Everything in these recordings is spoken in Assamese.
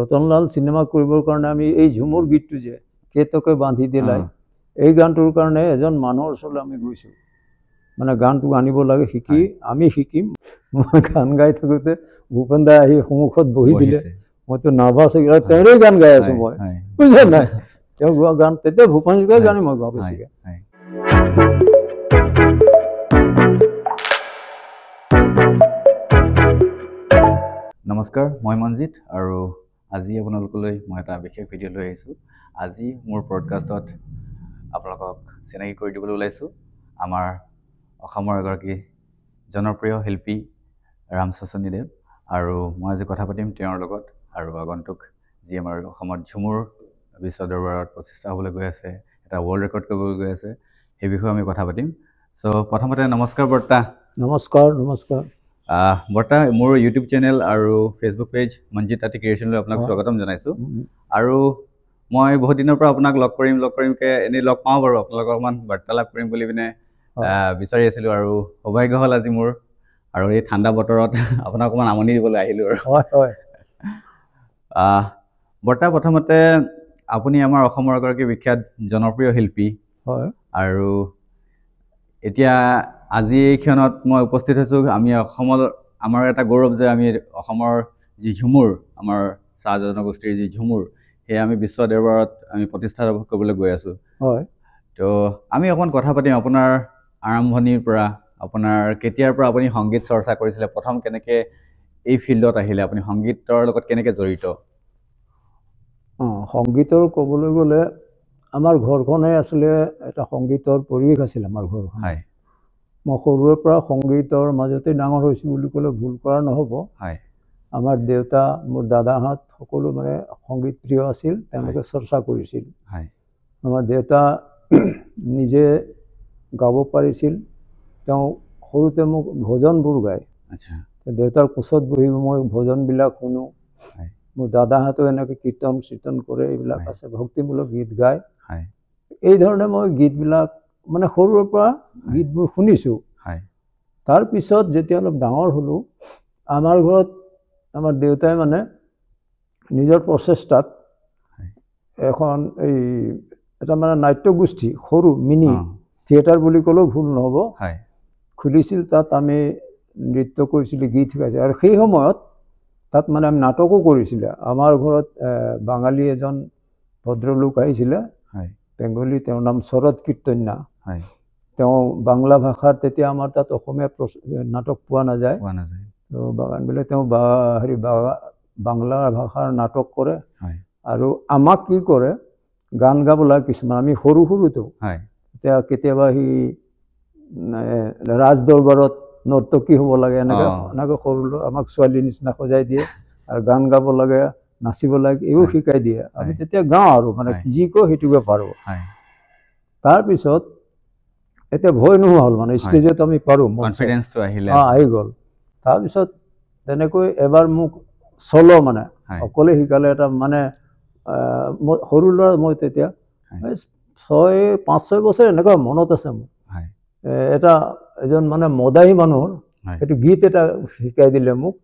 ৰতনলাল সিনেমা কৰিবৰ কাৰণে আমি এই ঝুমুৰ গীতটো যে কেতকে বান্ধি দিলাই এই গানটোৰ কাৰণে এজন মানুহৰ ওচৰলৈ আমি গৈছোঁ মানে গানটো আনিব লাগে শিকি আমি শিকিম মই গান গাই থাকোঁতে ভূপেন দাই আহি সন্মুখত বহি দিলে মইতো নাৰ্ভাছ হৈ গ'লো তেওঁৰে গান গাই আছোঁ মই বুজিছা নাই তেওঁ গোৱা গান তেতিয়া ভূপেন হাজৰিকাৰ গানেই মই গাওঁ বেছিকৈ নমস্কাৰ মই মনজিত আৰু আজি আপোনালোকলৈ মই এটা বিশেষ ভিডিঅ' লৈ আহিছোঁ আজি মোৰ পডকাষ্টত আপোনালোকক চিনাকি কৰি দিবলৈ ওলাইছোঁ আমাৰ অসমৰ এগৰাকী জনপ্ৰিয় শিল্পী ৰাম শচনীদেৱ আৰু মই আজি কথা পাতিম তেওঁৰ লগত আৰু আগন্তুক যি আমাৰ অসমত ঝুমুৰ বিশ্ব দৰবাৰত প্ৰতিষ্ঠা হ'বলৈ গৈ আছে এটা ৱৰ্ল্ড ৰেকৰ্ড কৰিবলৈ গৈ আছে সেই বিষয়ে আমি কথা পাতিম চ' প্ৰথমতে নমস্কাৰ বৰ্তা নমস্কাৰ নমস্কাৰ বৰ্তা মোৰ ইউটিউব চেনেল আৰু ফেচবুক পেজ মনজিত তাঁতী ক্ৰিয়েশ্যনলৈ আপোনাক স্বাগতম জনাইছোঁ আৰু মই বহুত দিনৰ পৰা আপোনাক লগ কৰিমকৈ এনেই লগ পাওঁ বাৰু আপোনালোকক অকণমান বাৰ্তালাপ কৰিম বুলি পিনে বিচাৰি আছিলোঁ আৰু সৌভাগ্য হ'ল আজি মোৰ আৰু এই ঠাণ্ডা বতৰত আপোনাক অকণমান আমনি দিবলৈ আহিলোঁ আৰু বৰ্তা প্ৰথমতে আপুনি আমাৰ অসমৰ এগৰাকী বিখ্যাত জনপ্ৰিয় শিল্পী হয় আৰু এতিয়া আজি এই ক্ষণত মই উপস্থিত হৈছোঁ আমি অসমৰ আমাৰ এটা গৌৰৱ যে আমি অসমৰ যি ঝুমুৰ আমাৰ চাহ জনগোষ্ঠীৰ যি ঝুমুৰ সেয়া আমি বিশ্ব দৰবাৰত আমি প্ৰতিষ্ঠা কৰিবলৈ গৈ আছোঁ হয় তো আমি অকণমান কথা পাতিম আপোনাৰ আৰম্ভণিৰ পৰা আপোনাৰ কেতিয়াৰ পৰা আপুনি সংগীত চৰ্চা কৰিছিলে প্ৰথম কেনেকৈ এই ফিল্ডত আহিলে আপুনি সংগীতৰ লগত কেনেকৈ জড়িত সংগীতৰ ক'বলৈ গ'লে আমাৰ ঘৰখনে আছিলে এটা সংগীতৰ পৰিৱেশ আছিল আমাৰ ঘৰখন হয় মই সৰুৰে পৰা সংগীতৰ মাজতে ডাঙৰ হৈছোঁ বুলি ক'লে ভুল কৰা নহ'ব হয় আমাৰ দেউতা মোৰ দাদাহঁত সকলো মানে সংগীত প্ৰিয় আছিল তেওঁলোকে চৰ্চা কৰিছিল হয় আমাৰ দেউতা নিজে গাব পাৰিছিল তেওঁ সৰুতে মোক ভজনবোৰ গায় আচ্ছা দেউতাৰ কোচত বহি মই ভজনবিলাক শুনো মোৰ দাদাহঁতেও এনেকৈ কীৰ্তন চিৰ্তন কৰে এইবিলাক আছে ভক্তিমূলক গীত গায় এই ধৰণে মই গীতবিলাক মানে সৰুৰে পৰা গীতবোৰ শুনিছোঁ তাৰপিছত যেতিয়া অলপ ডাঙৰ হ'লোঁ আমাৰ ঘৰত আমাৰ দেউতাই মানে নিজৰ প্ৰচেষ্টাত এখন এই এটা মানে নাট্যগোষ্ঠী সৰু মিনি থিয়েটাৰ বুলি ক'লেও ভুল নহ'ব খুলিছিল তাত আমি নৃত্য কৰিছিলোঁ গীত শিকাইছিলোঁ আৰু সেই সময়ত তাত মানে আমি নাটকো কৰিছিলে আমাৰ ঘৰত বাঙালী এজন ভদ্ৰলোক আহিছিলে বেংগলী তেওঁৰ নাম শৰৎ কীৰ্তন্যা তেওঁ বাংলা ভাষাৰ তেতিয়া আমাৰ তাত অসমীয়া নাটক পোৱা নাযায় তো বাগানবিলাক তেওঁ বাংলা ভাষাৰ নাটক কৰে আৰু আমাক কি কৰে গান গাবলৈ কিছুমান আমি সৰু সৰুতো এতিয়া কেতিয়াবা সি ৰাজ দৰবাৰত নৰ্তকী হ'ব লাগে এনেকৈ সৰু আমাক ছোৱালীৰ নিচিনা সজাই দিয়ে আৰু গান গাব লাগে নাচিব লাগে এইবোৰ শিকাই দিয়ে আমি তেতিয়া গাওঁ আৰু মানে যি কওঁ সেইটোকে পাৰোঁ তাৰপিছত এতিয়া ভয় নোহোৱা হ'ল মানে ষ্টেজত আমি পাৰোঁ কনফিডেন্সটো আহি গ'ল তাৰপিছত তেনেকৈ এবাৰ মোক চলো মানে অকলে শিকালে এটা মানে সৰু ল'ৰা মই তেতিয়া 5-6 বছৰ এনেকুৱা মনত আছে মোৰ এটা এজন মানে মদাহী মানুহৰ সেইটো গীত এটা শিকাই দিলে মোক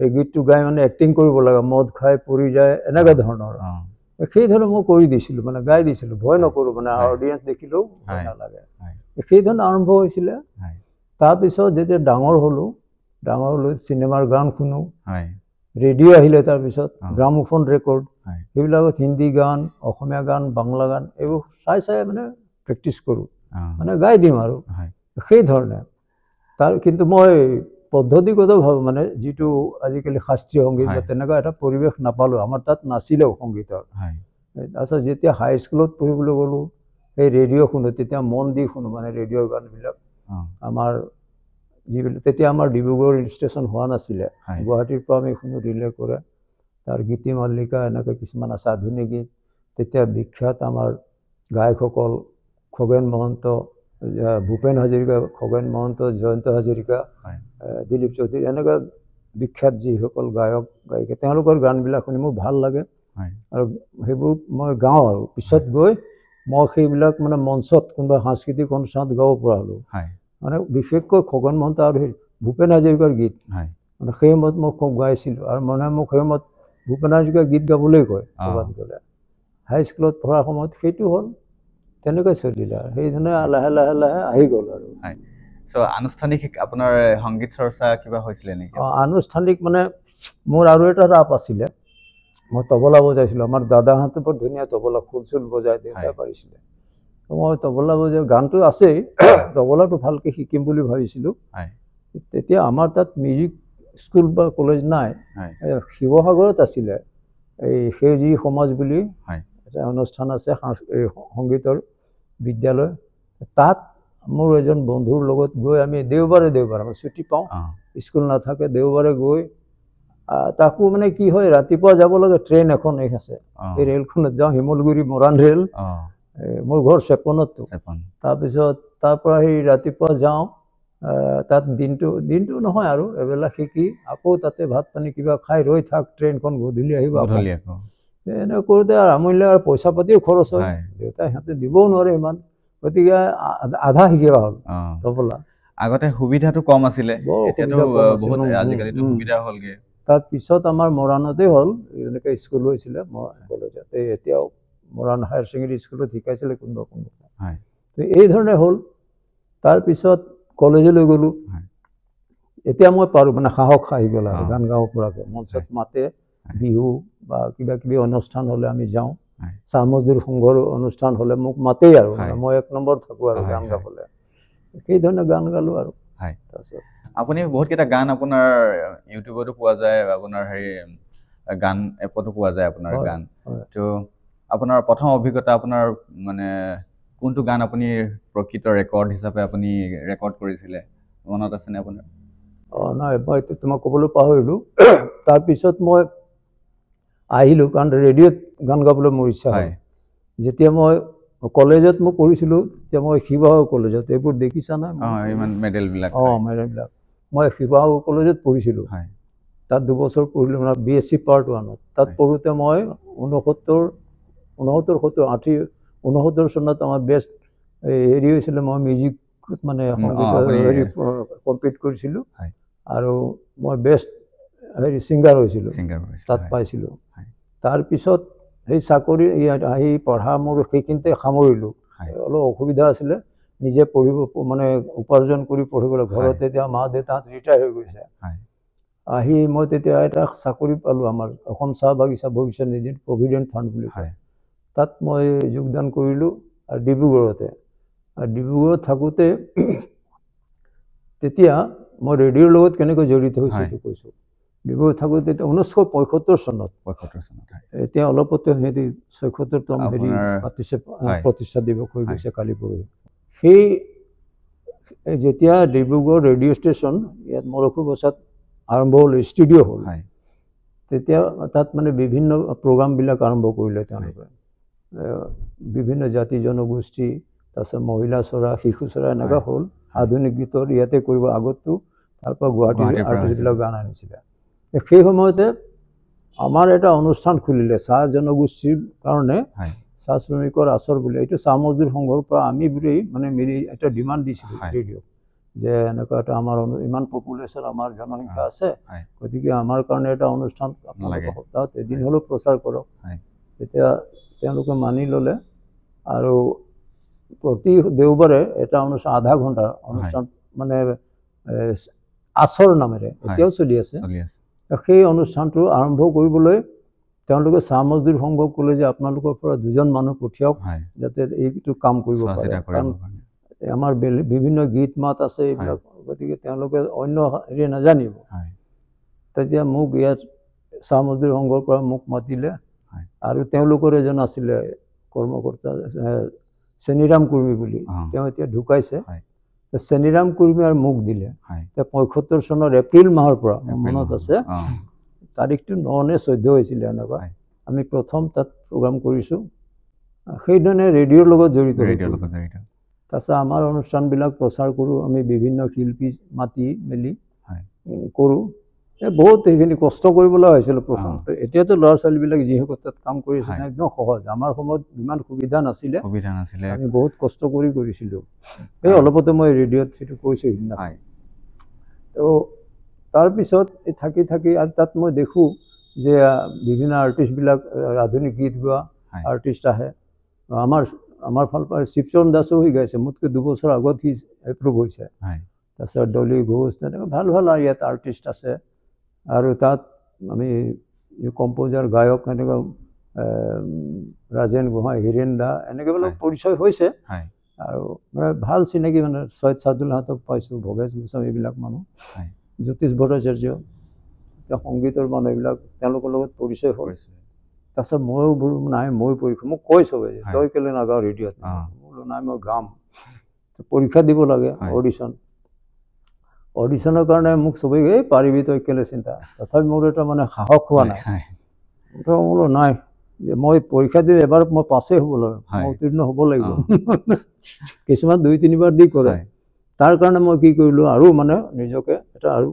এই গীতটো গাই মানে এক্টিং কৰিব লাগে মদ খাই পৰি যায় এনেকুৱা ধৰণৰ সেই ধৰণে মই কৰি দিছিলোঁ মানে গাই দিছিলোঁ ভয় নকৰোঁ মানে অডিয়েঞ্চ দেখিলেও ভয় নালাগে সেই ধৰণে আৰম্ভ হৈছিলে তাৰপিছত যেতিয়া ডাঙৰ হ'লোঁ চিনেমাৰ গান শুনো ৰেডিঅ' আহিলে তাৰপিছত গ্ৰামোফোন ৰেকৰ্ড সেইবিলাকত হিন্দী গান অসমীয়া গান বাংলা গান এইবোৰ চাই মানে প্ৰেক্টিচ কৰোঁ মানে গাই দিম আৰু সেই ধৰণে কিন্তু মই পদ্ধতিগতভাৱে মানে যিটো আজিকালি শাস্ত্ৰীয় সংগীত বা তেনেকুৱা এটা পৰিৱেশ নাপালোঁ আমাৰ তাত নাছিলেও সংগীতৰ তাৰপিছত যেতিয়া হাইস্কুলত পঢ়িবলৈ গ'লোঁ সেই ৰেডিঅ' শুনো তেতিয়া মন দি শুনো মানে ৰেডিঅ'ৰ গানবিলাক আমাৰ যিবিলাক তেতিয়া আমাৰ ডিব্ৰুগড় ষ্টেচন হোৱা নাছিলে গুৱাহাটীৰ পৰা আমি শুনো ৰিলে কৰে তাৰ গীতি মাল্লিকা এনেকৈ কিছুমান আছে আধুনিক গীত তেতিয়া বিখ্যাত আমাৰ গায়কসকল খগেন মহন্ত ভূপেন হাজৰিকা খগেন মহন্ত জয়ন্ত হাজৰিকা দিলীপ চৌধুৰী এনেকুৱা বিখ্যাত যিসকল গায়ক গায়িকা তেওঁলোকৰ গানবিলাক শুনি মোৰ ভাল লাগে আৰু সেইবোৰ মই গাওঁ আৰু পিছত গৈ মই সেইবিলাক মানে মঞ্চত কোনোবা সাংস্কৃতিক অনুষ্ঠানত গাব পৰা হ'লোঁ মানে বিশেষকৈ খগেন মহন্ত আৰু ভূপেন হাজৰিকাৰ গীত মানে সেই সময়ত মই খুব গাইছিলোঁ আৰু মানে মোক সেই সময়ত ভূপেন হাজৰিকাৰ গীত গাবলৈ কয় ক'ৰবাত গ'লে। হাইস্কুলত পঢ়াৰ সময়ত সেইটো হ'ল, তেনেকৈ চলিলে আৰু সেইধৰণে লাহে লাহে লাহে আহি গ'ল আৰু। আনুষ্ঠানিক আপোনাৰ সংগীত চৰ্চা কিবা হৈছিলে নেকি? আনুষ্ঠানিক মানে মোৰ আৰু এটা ৰাপ আছিলে, মই তবলা বজাইছিলোঁ। আমাৰ দাদাহঁতে বৰ ধুনীয়া তবলা খোল চোল বজাই, দেউতাই পাৰিছিলে। মই তবলা বজাই, গানটো আছেই, তবলাটো ভালকৈ শিকিম বুলি ভাবিছিলোঁ। তেতিয়া আমাৰ তাত মিউজিক স্কুল বা কলেজ নাই, শিৱসাগৰত আছিলে এই সেউজী সমাজ বুলি এটা অনুষ্ঠান আছে, সংগীতৰ বিদ্যালয়। তাত মোৰ এজন বন্ধুৰ লগত গৈ আমি দেওবাৰে আমি ছুটি পাওঁ, স্কুল নাথাকে, দেওবাৰে গৈ তাকো মানে কি হয়, ৰাতিপুৱা যাব লাগে, ট্ৰেইন এখন আছে, এই ৰেলখনত যাওঁ, শিমলগুৰি মৰাণ ৰেল, মোৰ ঘৰ চেপনতো। তাৰপিছত তাৰ পৰা সেই ৰাতিপুৱা যাওঁ, তাত দিনটো নহয় আৰু এবেলা শিকি আকৌ তাতে ভাত পানী কিবা খাই ৰৈ থাক, ট্ৰেইনখন গধূলি আহিব। এনে কৰোঁতে আৰু আমনিলে, আৰু পইচা পাতিও খৰচ হয়, দেউতাই সিহঁতে দিবও নোৱাৰে ইমান, গতিকে আধা শিকা হ'ল তবলা। আগতে সুবিধাটো কম আছিলে, আজিকালিতো সুবিধা হ'লগে। তাৰ পিছত আমাৰ মৰাণতে হ'ল, এনেকৈ স্কুল হৈছিলে কলেজত, এতিয়াও মৰাণ হায়াৰ ছেকেণ্ডেৰী স্কুলত শিকাইছিলে কোনোবা। তো এই ধৰণে হ'ল। তাৰপিছত কলেজলৈ গ'লোঁ, এতিয়া মই পাৰোঁ, মানে সাহস আহি গ'ল আৰু গান গাব পৰাকৈ। মঞ্চত মাতে, বিহু বা কিবা কিবি অনুষ্ঠান হ'লে আমি যাওঁ, চাহ মজদুৰ সংঘৰ অনুষ্ঠান হ'লে মোক মাতেই আৰু, মই 1 নম্বৰ থাকোঁ আৰু গান গাবলৈ। সেইধৰণে গান গালোঁ আৰু। তাৰপিছত আপুনি বহুতকেইটা গান আপোনাৰ ইউটিউবতো পোৱা যায়, আপোনাৰ গান এপতো পোৱা যায় আপোনাৰ গান। তো আপোনাৰ প্ৰথম অভিজ্ঞতা, আপোনাৰ মানে কোনটো গান আপুনি প্ৰকৃত ৰেকৰ্ড হিচাপে আপুনি ৰেকৰ্ড কৰিছিলে, মনত আছেনে আপোনাৰ? নাই, মই তোমাক ক'বলৈ পাহৰিলোঁ। তাৰপিছত মই আহিলোঁ, কাৰণ ৰেডিঅ'ত গান গাবলৈ মোৰ ইচ্ছা হয়। যেতিয়া মই কলেজত মই পঢ়িছিলোঁ, তেতিয়া মই শিৱসাগৰ কলেজত, এইবোৰ দেখিছা নাই? মেডেলবিলাক। মেডেলবিলাক। মই শিৱসাগৰ কলেজত পঢ়িছিলোঁ, তাত 2 বছৰ পঢ়িলোঁ, মানে BSc পাৰ্ট 1ত। তাত পঢ়োঁতে মই 69 চনত আমাৰ বেষ্ট হেৰি হৈছিলে, মই মিউজিকত মানে সংগীতৰ কম্পিট কৰিছিলোঁ, আৰু মই বেষ্ট ছিংগাৰ হৈছিলোঁ, তাত পাইছিলোঁ। তাৰপিছত সেই চাকৰি আহি পঢ়া মোৰ সেইখিনিতে সামৰিলোঁ। অলপ অসুবিধা আছিলে, নিজে পঢ়িব মানে উপাৰ্জন কৰি পঢ়িবলৈ। ঘৰত এতিয়া মা দেউতাহঁত ৰিটায়াৰ হৈ গৈছে। আহি মই তেতিয়া এটা চাকৰি পালোঁ, আমাৰ অসম চাহ বাগিচা ভৱিষ্যত নিধি, প্ৰভিডেণ্ট ফাণ্ড বুলি কয়। তাত মই যোগদান কৰিলোঁ, আৰু ডিব্ৰুগড়তে। আৰু ডিব্ৰুগড়ত থাকোঁতে তেতিয়া মই ৰেডিঅ'ৰ লগত কেনেকৈ জড়িত হৈছোঁ এইটো কৈছোঁ। ডিব্ৰুগড়ত থাকোঁতে তেতিয়া 1975 চনত, এতিয়া অলপতে সিহঁতি 76তম হেৰি পাতিছে, প্ৰতিষ্ঠা দিৱস হৈ গৈছে কালি পৰহি। সেই যেতিয়া ডিব্ৰুগড় ৰেডিঅ' ষ্টেচন ইয়াত মৰখুবছাত আৰম্ভ হ'ল, ষ্টুডিঅ' হ'ল, তেতিয়া তাত মানে বিভিন্ন প্ৰগ্ৰামবিলাক আৰম্ভ কৰিলে তেওঁলোকে। বিভিন্ন জাতি জনগোষ্ঠী, তাৰপিছত মহিলা চৰা, শিশু চৰা, এনেকুৱা হ'ল। আধুনিক গীতৰ ইয়াতে কৰিব, আগততো তাৰপৰা গুৱাহাটীৰ আৰ্টিষ্টবিলাক গান আনিছিলে। সেই সময়তে আমাৰ এটা অনুষ্ঠান খুলিলে চাহ জনগোষ্ঠীৰ কাৰণে, চাহ শ্ৰমিকৰ আচৰ বুলি। এইটো চাহ মজদুৰ সংঘৰ পৰা আমি বুলি মানে মিলি এটা ডিমাণ্ড দিছিলোঁ ৰেডিঅ'ত, যে এনেকুৱা এটা আমাৰ ইমান পপুলেশ্যন, আমাৰ জনসংখ্যা আছে, গতিকে আমাৰ কাৰণে এটা অনুষ্ঠান আপোনালোকে সপ্তাহত এদিন হ'লেও প্ৰচাৰ কৰক। তেতিয়া তেওঁলোকে মানি ল'লে, আৰু প্ৰতি দেওবাৰে এটা অনুষ্ঠান, আধা ঘণ্টাৰ অনুষ্ঠান, মানে আচৰ নামেৰে এতিয়াও চলি আছে। সেই অনুষ্ঠানটো আৰম্ভ কৰিবলৈ তেওঁলোকে চাহ মজদুৰ সংঘক ক'লে যে আপোনালোকৰ পৰা 2জন মানুহ পঠিয়াওক, যাতে এইটো কাম কৰিব পাৰে, কাৰণ আমাৰ বিভিন্ন গীত মাত আছে এইবিলাক, গতিকে তেওঁলোকে অন্য হেৰি নাজানিব। তেতিয়া মোক ইয়াত চাহ মজদুৰ সংঘৰ পৰা মোক মাতিলে, আৰু তেওঁলোকৰ এজন আছিলে কৰ্মকৰ্তা, চেনিৰাম কুৰ্মী বুলি, তেওঁ এতিয়া ঢুকাইছে। চেনিৰাম কুৰ্মী আৰু মোক দিলে। 75 চনৰ এপ্ৰিল মাহৰ পৰা, মনত আছে, তাৰিখটো 9 নে 14 হৈছিলে এনেকুৱা, আমি প্ৰথম তাত প্ৰগ্ৰাম কৰিছোঁ। সেইধৰণে ৰেডিঅ'ৰ লগত জড়িত। তাৰপিছত আমাৰ অনুষ্ঠানবিলাক প্ৰচাৰ কৰোঁ, আমি বিভিন্ন শিল্পী মাতি মেলি কৰোঁ। বহুত সেইখিনি কষ্ট কৰিবলৈ হৈছিল প্ৰথম। এতিয়াতো ল'ৰা ছোৱালীবিলাক যিসকল তাত কাম কৰিছে একদম সহজ, আমাৰ সময়ত ইমান সুবিধা নাছিলে, আমি বহুত কষ্ট কৰিছিলোঁ। এই অলপতে মই ৰেডিঅ'ত সেইটো কৈছোঁ সিদিনা। তো তাৰপিছত থাকি আৰু তাত মই দেখোঁ যে বিভিন্ন আৰ্টিষ্টবিলাক আধুনিক গীত গোৱা আৰ্টিষ্ট আহে আমাৰ ফালৰ পৰা শিৱচৰণ দাসো হৈ গাইছে মোতকৈ 2 বছৰ আগত সি এপ্ৰুভ হৈছে তাৰপিছত ডলি ঘোষ তেনেকৈ ভাল ভাল ইয়াত আৰ্টিষ্ট আছে আৰু তাত আমি কম্প'জাৰ গায়ক এনেকৈ ৰাজেন গোহাঁই হীৰেণ দা এনেকুৱাবিলাক পৰিচয় হৈছে আৰু মানে ভাল চিনাকি মানে ছয়দ চাদুলহাঁতক পাইছোঁ ভৱেশ গোস্বামী এইবিলাক মানুহ জ্যোতিষ ভট্টাচাৰ্য তেওঁ সংগীতৰ মানুহ এইবিলাক তেওঁলোকৰ লগত পৰিচয় হ'ল তাৰপিছত ময়ো বোলো নাই মই পৰীক্ষা মোক কৈ চবে তই কেলৈ নাগাওঁ ৰেডিঅ'ত বোলো নাই মই গাম পৰীক্ষা দিব লাগে অডিশ্যনৰ কাৰণে মোক চবেই এই পাৰিবি তই কেলৈ চিন্তা তথাপি মোৰ এটা মানে সাহস হোৱা নাই বোলো নাই মই পৰীক্ষা দিলে এবাৰ মই পাছেই হ'ব লাগে মই উত্তীৰ্ণ হ'ব লাগিব কিছুমান 2-3 বাৰ দি কৰে তাৰ কাৰণে মই কি কৰিলোঁ আৰু মানে নিজকে এটা আৰু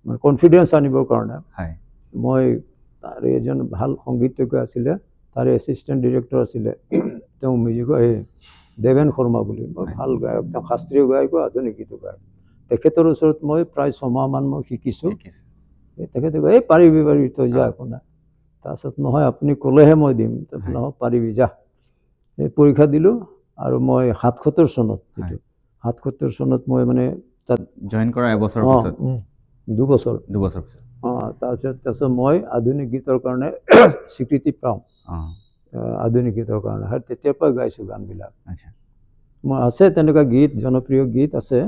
মানে কনফিডেন্স আনিবৰ কাৰণে মই তাৰে এজন ভাল সংগীতজ্ঞ আছিলে তাৰে এছিষ্টেণ্ট ডিৰেক্টৰ আছিলে তেওঁ মিউজিকৰ এই দেৱেন শৰ্মা বুলি মই ভাল গায়ক তেওঁ শাস্ত্ৰীয় গায়কো আধুনিক গীতো গায়ক তেখেতৰ ওচৰত মই প্ৰায় 6 মাহমান মই শিকিছোঁ তেখেতে কয় এই পাৰিবি তই যা একো নাই তাৰপিছত নহয় আপুনি ক'লেহে মই দিম নহয় পাৰিবি যা এই পৰীক্ষা দিলোঁ আৰু মই 77 চনত 77 চনত মই মানে তাত জইন কৰা এবছৰ পিছত 2 বছৰ পিছত তাৰপিছত মই আধুনিক গীতৰ কাৰণে স্বীকৃতি পাওঁ আধুনিক গীতৰ কাৰণে আৰু তেতিয়াৰ পৰা গাইছোঁ গানবিলাক মই আছে তেনেকুৱা গীত জনপ্ৰিয় গীত আছে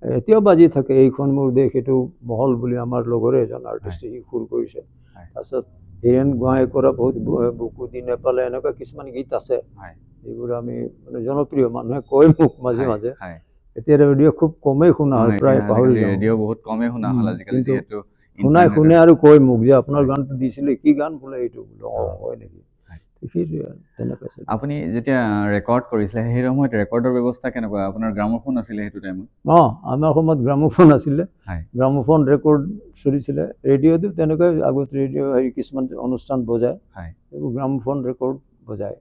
এতিয়াও বাজি থাকে এইখন মোৰ দেশ এইটো মহল বুলি আমাৰ লগৰে এজন আৰ্টিষ্টে সি সুৰ কৰিছে তাৰপিছত হীৰেণ গোহাঁই কৰা বহুত বুকু দি নেপালে এনেকুৱা কিছুমান গীত আছে এইবোৰ আমি মানে জনপ্ৰিয় মানুহে কয় মোক মাজে মাজে এতিয়া ৰেডিঅ' খুব কমেই শুনা হয় প্ৰায় পাহৰি ৰেডিঅ' বহুত কমেই শুনা হ'ল আজিকালি যিহেতু শুনে আৰু কয় মোক যে আপোনাৰ গানটো দিছিলে কি গান বোলে এইটো বোলো হয় নেকি তেনেকুৱা আপুনি যেতিয়া ৰেকৰ্ড কৰিছিলে সেই সময়ত ৰেকৰ্ডৰ ব্যৱস্থা কেনেকুৱা আপোনাৰ গ্ৰামোফোন আছিলে সেইটো টাইমত আমাৰ সময়ত গ্ৰামোফোন আছিলে গ্ৰামোফোন ৰেকৰ্ড চলিছিলে ৰেডিঅ'টো তেনেকৈ আগত ৰেডিঅ' হেৰি কিছুমান অনুষ্ঠান বজায় এইবোৰ গ্ৰামোফোন ৰেকৰ্ড বজায়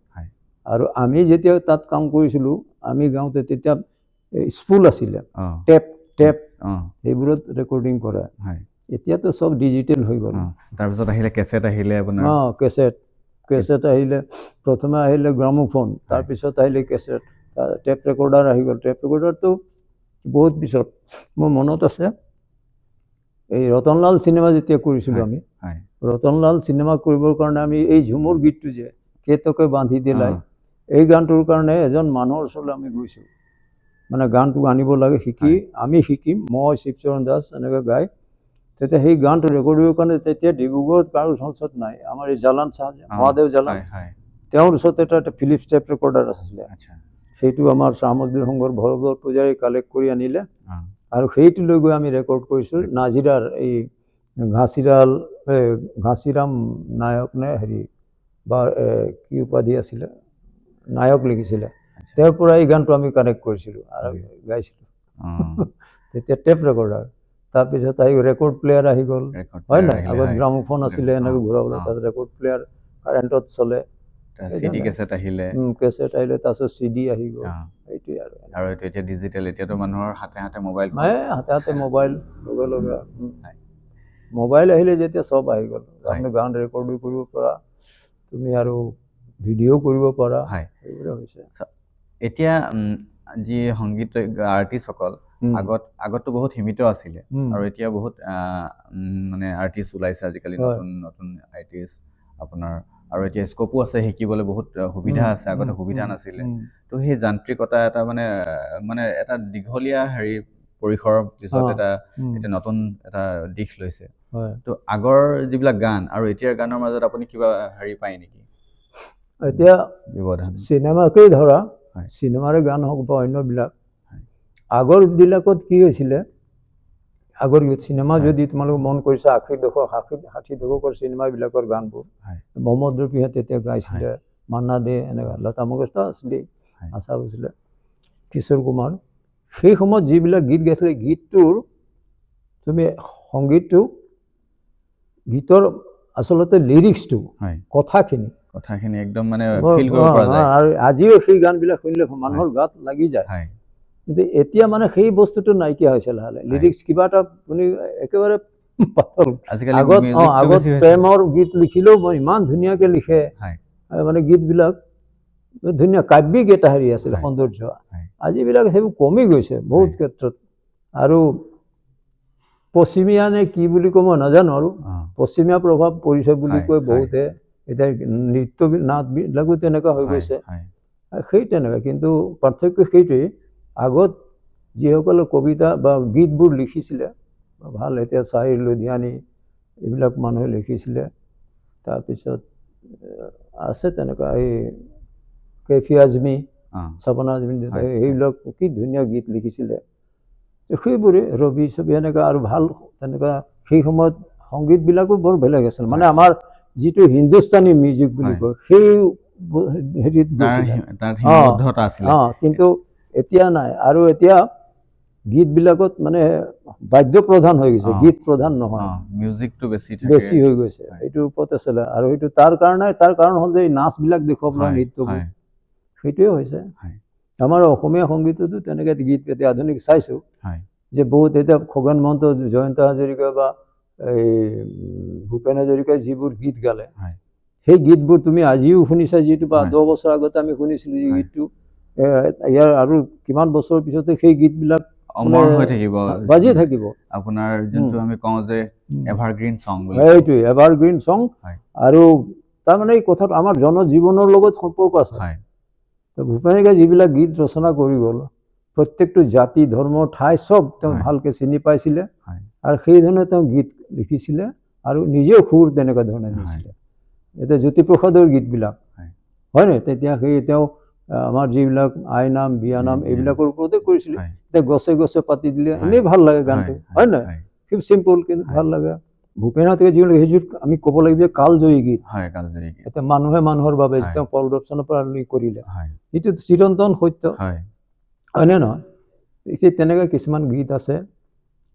আৰু আমি যেতিয়া তাত কাম কৰিছিলোঁ আমি গাওঁতে তেতিয়া স্পুল আছিলে টেপ সেইবোৰত ৰেকৰ্ডিং কৰে এতিয়াতো চব ডিজিটেল হৈ গ'ল তাৰপিছত আহিলে কেছেট আহিলে আপোনাৰ কেছেট আহিলে প্ৰথমে আহিলে গ্ৰামোফোন তাৰপিছত আহিলে কেছেট টেপ ৰেকৰ্ডাৰ আহি গ'ল টেপ ৰেকৰ্ডাৰটো বহুত পিছত মোৰ মনত আছে এই ৰতনলাল চিনেমা যেতিয়া কৰিছিলোঁ আমি ৰতনলাল চিনেমা কৰিবৰ কাৰণে আমি এই ঝুমুৰ গীতটো যে কেতকে বান্ধি দিলাই এই গানটোৰ কাৰণে এজন মানুহৰ ওচৰলৈ আমি গৈছোঁ মানে গানটো আনিব লাগে আমি শিকিম মই শিৱচৰণ দাস এনেকৈ গাই তেতিয়া সেই গানটো ৰেকৰ্ড কৰিবৰ কাৰণে তেতিয়া ডিব্ৰুগড়ত কাৰো ওচৰত নাই আমাৰ এই জালান চাহ মহাদেৱ জালান তেওঁৰ ওচৰত এটা ফিলিপছ টেপ ৰেকৰ্ডাৰ আছিলে সেইটো আমাৰ শ্যাম মজদুৰ সংঘৰ ভৰবৰ পূজাৰী কালেক্ট কৰি আনিলে আৰু সেইটো লৈ গৈ আমি ৰেকৰ্ড কৰিছোঁ নাজিৰাৰ এই ঘাচিৰাম নায়ক নে হেৰি বা কি উপাধি আছিলে নায়ক লিখিছিলে তেওঁৰ পৰা এই গানটো আমি কানেক্ট কৰিছিলোঁ আৰু গাইছিলোঁ তেতিয়া টেপ ৰেকৰ্ডাৰ তাৰপিছত আহি ৰেকৰ্ড প্লেয়াৰ আহি গ'ল হয় নাই আগত গ্ৰামোফোন আছিলে এনেকৈ ঘূৰাবলৈ তাত ৰেকৰ্ড প্লেয়াৰ কাৰেণ্টত চলে কেছেট আহিলে তাৰপিছত CD আহি গ'ল এইটোৱে আৰু এতিয়া ডিজিটেল এতিয়াতো মানুহৰ হাতে মোবাইল হাতে মোবাইল লগে লগে মোবাইল আহিলে যেতিয়া চব আহি গ'ল আপুনি গান ৰেকৰ্ডো কৰিব পৰা তুমি আৰু ভিডিঅ' কৰিব পৰা এইবোৰে হৈছে এতিয়া যি সংগীত আৰ্টিষ্টসকল আগততো বহুত সীমিত আছিলে আৰু এতিয়া বহুত মানে আৰ্টিষ্ট ওলাইছে আজিকালি নতুন আৰ্টিষ্ট আপোনাৰ আৰু এতিয়া স্কোপো আছে শিকিবলৈ বহুত সুবিধা আছে আগতে সুবিধা নাছিলে তো সেই যান্ত্ৰিকতা এটা মানে এটা দীঘলীয়া হেৰি পৰিসৰৰ পিছত এটা নতুন এটা দিশ লৈছে তো আগৰ যিবিলাক গান আৰু এতিয়াৰ গানৰ মাজত আপুনি কিবা হেৰি পায় নেকি এতিয়া চিনেমাকেই ধৰা চিনেমাৰে গান হওক বা অন্যবিলাক আগৰ বিলাকত কি হৈছিলে আগৰ চিনেমা যদি তোমালোকে মন কৰিছা 80 দশক 60 দশকৰ চিনেমাবিলাকৰ গানবোৰ মহম্মদ ৰফিহে তেতিয়া গাইছিলে মান্না দে এনেকুৱা লতা মংগেশকাৰ আছিলে আশা হৈছিলে কিশোৰ কুমাৰ সেই সময়ত যিবিলাক গীত গাইছিলে গীতটোৰ তুমি সংগীতটো গীতৰ আচলতে লিৰিক্সটো কথাখিনি একদম মানে ফিল কৰিব পৰা যায় আৰু আজিও সেই গানবিলাক শুনিলে মানুহৰ গাত লাগি যায় কিন্তু এতিয়া মানে সেই বস্তুটো নাইকিয়া হৈছে লাহে লাহে লিৰিক্স কিবা এটা শুনি একেবাৰে আগত প্ৰেমৰ গীত লিখিলেও মই ইমান ধুনীয়াকে লিখে মানে গীতবিলাক ধুনীয়া কাব্যিক এটা হেৰি আছিল সৌন্দৰ্য আজিবিলাক সেইবোৰ কমি গৈছে বহুত ক্ষেত্ৰত আৰু পশ্চিমীয়া নে কি বুলি ক'ব নাজানো আৰু পশ্চিমীয়া প্ৰভাৱ পৰিছে বুলি কৈ বহুতে এতিয়া নৃত্য নাটবিলাকো তেনেকুৱা হৈ গৈছে সেই তেনেকুৱা কিন্তু পাৰ্থক্য সেইটোৱেই আগত যিসকলে কবিতা বা গীতবোৰ লিখিছিলে ভাল এতিয়া চাহিৰ লুধিয়ানী এইবিলাক মানুহে লিখিছিলে তাৰপিছত আছে তেনেকুৱা এই কেফি আজমি সপনা আজমি এইবিলাক কি ধুনীয়া গীত লিখিছিলে সেইবোৰে ৰবি ছবি এনেকুৱা আৰু ভাল তেনেকুৱা সেই সময়ত সংগীতবিলাকো বৰ বেলেগ আছিল মানে আমাৰ যিটো হিন্দুস্তানী মিউজিক বুলি কয় সেই হেৰিত কিন্তু এতিয়া নাই আৰু এতিয়া গীতবিলাকত মানে বাদ্য প্ৰধান হৈ গৈছে গীত প্ৰধান নহয় মিউজিকটো বেছি হৈ গৈছে এইটোৰ ওপৰত আছিলে আৰু এইটো তাৰ কাৰণ হ'ল যে নাচবিলাক দেখুৱাব নৃত্যবোৰ সেইটোৱে হৈছে আমাৰ অসমীয়া সংগীততো তেনেকৈ গীত এতিয়া আধুনিক চাইছোঁ যে বহুত এতিয়া খগেন মহন্ত জয়ন্ত হাজৰিকা বা এই ভূপেন হাজৰিকাই যিবোৰ গীত গালে সেই গীতবোৰ তুমি আজিও শুনিছা যিটো বা 10 বছৰ আগতে আমি শুনিছিলোঁ যে গীতটো ইয়াৰ আৰু কিমান বছৰৰ পিছতে সেই গীতবিলাক অমৰ হৈ থাকিব বাজি থাকিব আপোনাৰ যোনটো আমি কওঁ যে এভাৰগ্ৰীণ সং এইটোৱে এভাৰগ্ৰীণ সং আৰু তাৰমানে এই কথাটো আমাৰ জনজীৱনৰ লগত সম্পৰ্ক আছে তো ভূপেন হাজৰিকাই যিবিলাক গীত ৰচনা কৰি গ'ল প্ৰত্যেকটো জাতি ধৰ্ম ঠাই চব তেওঁ ভালকৈ চিনি পাইছিলে আৰু সেই ধৰণে তেওঁ গীত লিখিছিলে আৰু নিজেও সুৰ তেনেকুৱা ধৰণে দিছিলে এতিয়া জ্যোতিপ্ৰসাদৰ গীতবিলাক হয়নে তেতিয়া সেই তেওঁ আমাৰ যিবিলাক আইনাম বিয়ানাম এইবিলাকৰ ওপৰতে কৰিছিলে এতিয়া গছে গছে পাতি দিলে এনেই ভাল লাগে গানটো হয় নহয় খুব চিম্পল কিন্তু ভাল লাগে ভূপেন হাজৰিকাই যিবিলাক সেইযোৰ আমি ক'ব লাগিব যে কালজয়ী গীত এতিয়া মানুহে মানুহৰ বাবে তেওঁ পলদৰ্শনৰ পৰা কৰিলে এইটো চিৰন্তন সত্য হয়নে নহয় এতিয়া তেনেকুৱা কিছুমান গীত আছে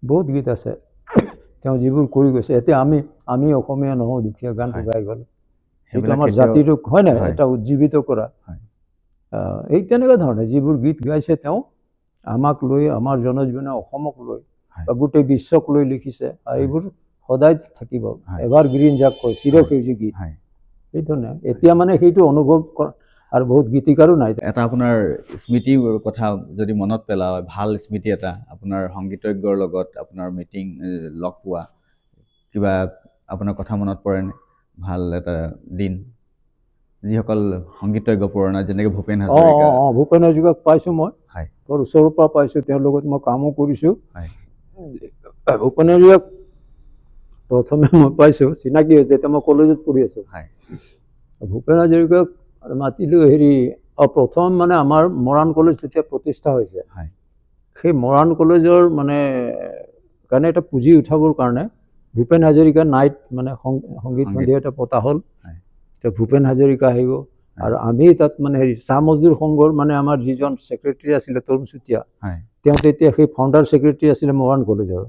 বহুত গীত আছে তেওঁ যিবোৰ কৰি গৈছে এতিয়া আমি অসমীয়া নহওঁ দুখীয়া গানটো গাই গ'ল সেইটো আমাৰ জাতিটোক হয় নাই এটা উজ্জীৱিত কৰা এই তেনেকুৱা ধৰণে যিবোৰ গীত গাইছে তেওঁ আমাক লৈ আমাৰ জনজীৱনে অসমক লৈ বা গোটেই বিশ্বক লৈ লিখিছে আৰু এইবোৰ সদায় থাকিব এভাৰগ্ৰীণ যাক কয় চিৰসেউজী গীত সেই ধৰণে এতিয়া মানে সেইটো অনুভৱ কৰা আৰু বহুত গীতিকাৰো নাই এটা আপোনাৰ স্মৃতিৰ কথা যদি মনত পেলাও ভাল স্মৃতি এটা আপোনাৰ সংগীতজ্ঞৰ লগত আপোনাৰ মিটিং লগ পোৱা কিবা আপোনাৰ কথা মনত পৰেনে ভাল এটা দিন যিসকল সংগীতজ্ঞ পুৰণা যেনেকৈ ভূপেন হাজৰিকা ভূপেন হাজৰিকাক পাইছোঁ মই বৰ ওচৰৰ পৰা পাইছোঁ তেওঁৰ লগত মই কামো কৰিছোঁ ভূপেন হাজৰিকাক প্ৰথমে মই পাইছোঁ চিনাকি হৈছে এতিয়া মই কলেজত পঢ়ি আছোঁ ভূপেন হাজৰিকাক মাতিলোঁ হেৰি প্ৰথম মানে আমাৰ মৰাণ কলেজ যেতিয়া প্ৰতিষ্ঠা হৈছে সেই মৰাণ কলেজৰ মানে কাৰণে এটা পুঁজি উঠাবৰ কাৰণে ভূপেন হাজৰিকা নাইট মানে সংগীত সন্ধিয়া এটা পতা হ'ল এতিয়া ভূপেন হাজৰিকা আহিব আৰু আমি তাত মানে হেৰি চাহ মজদুৰ সংঘৰ মানে আমাৰ যিজন ছেক্ৰেটাৰী আছিলে তৰুণ চুতীয়া তেওঁ তেতিয়া সেই ফাউণ্ডাৰ ছেক্ৰেটাৰী আছিলে মৰাণ কলেজৰ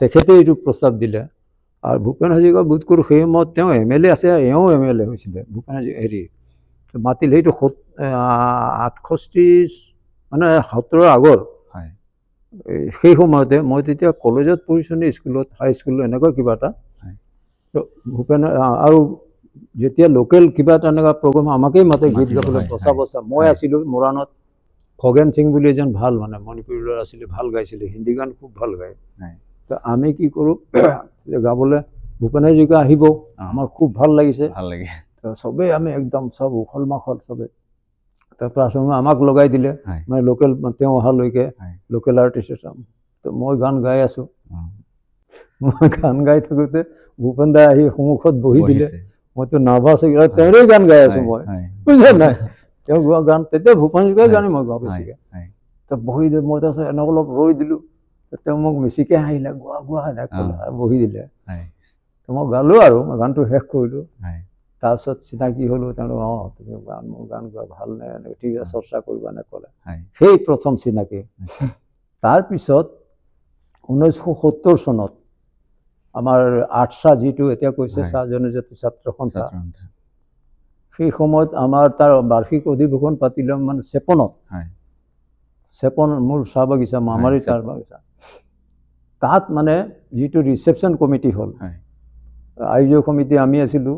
তেখেতে এইটো প্ৰস্তাৱ দিলে আৰু ভূপেন হাজৰিকা বোধ কৰোঁ সেই সময়ত তেওঁ MLA আছে এওঁ MLA হৈছিলে ভূপেন হাজৰিকা হেৰি মাতিলে সেইটো 68 মানে 70 আগৰ সেই সময়তে মই তেতিয়া কলেজত পঢ়িছোঁ নে স্কুলত হাইস্কুলত এনেকুৱা কিবা এটা ভূপেন আৰু যেতিয়া লোকেল কিবা এটা এনেকুৱা প্ৰগ্ৰাম আমাকেই মাতে গীত গাবলৈ বচা মই আছিলোঁ মৰাণত খগেন সিং বুলি এজন ভাল মানে মণিপুৰী ল'ৰা আছিলে ভাল গাইছিলে হিন্দী গান খুব ভাল গায় তো আমি কি কৰোঁ গাবলৈ ভূপেন হাজৰিকা আহিব আমাৰ খুব ভাল লাগিছে তো চবেই আমি একদম চব উখল মাখল চবেই তাৰপৰা আমাক লগাই দিলে মানে লোকেল তেওঁ অহালৈকে লোকেল আৰ্টিষ্ট তো মই গান গাই আছোঁ মই গান গাই থাকোঁতে ভূপেন দা আহি সন্মুখত বহি দিলে মইতো নাৰ্ভাছ হৈ তেওঁৰে গান গাই আছোঁ মই বুজিছে নাই তেওঁ গোৱা গান তেতিয়া ভূপেন হাজৰিকাৰ গানেই মই গাওঁ বেছিকৈ তো বহি দিলোঁ মই তাৰপিছত এনেকৈ অলপ ৰৈ দিলোঁ তেওঁ মোক বেছিকৈ হাঁহিলে গোৱা এনেকৈ বহি দিলে তো মই গালোঁ আৰু মই গানটো শেষ কৰিলোঁ তাৰপিছত চিনাকি হ'লোঁ তেওঁলোকে তুমি মোৰ গান গোৱা ভাল নাই এনেকৈ ঠিক আছে চৰ্চা কৰিবা নে ক'লে সেই প্ৰথম চিনাকি তাৰপিছত 1970 চনত আমাৰ আঠছা যিটো এতিয়া কৈছে চাহ জনজাতি ছাত্ৰ সন্থা সেই সময়ত আমাৰ তাৰ বাৰ্ষিক অধিৱেশন পাতিলে মানে চেপন মোৰ চাহ বাগিচা আমাৰে তাৰ বাগিচা তাত মানে যিটো ৰিচেপশ্যন কমিটি হ'ল, আয়োজক সমিতি আমি আছিলোঁ,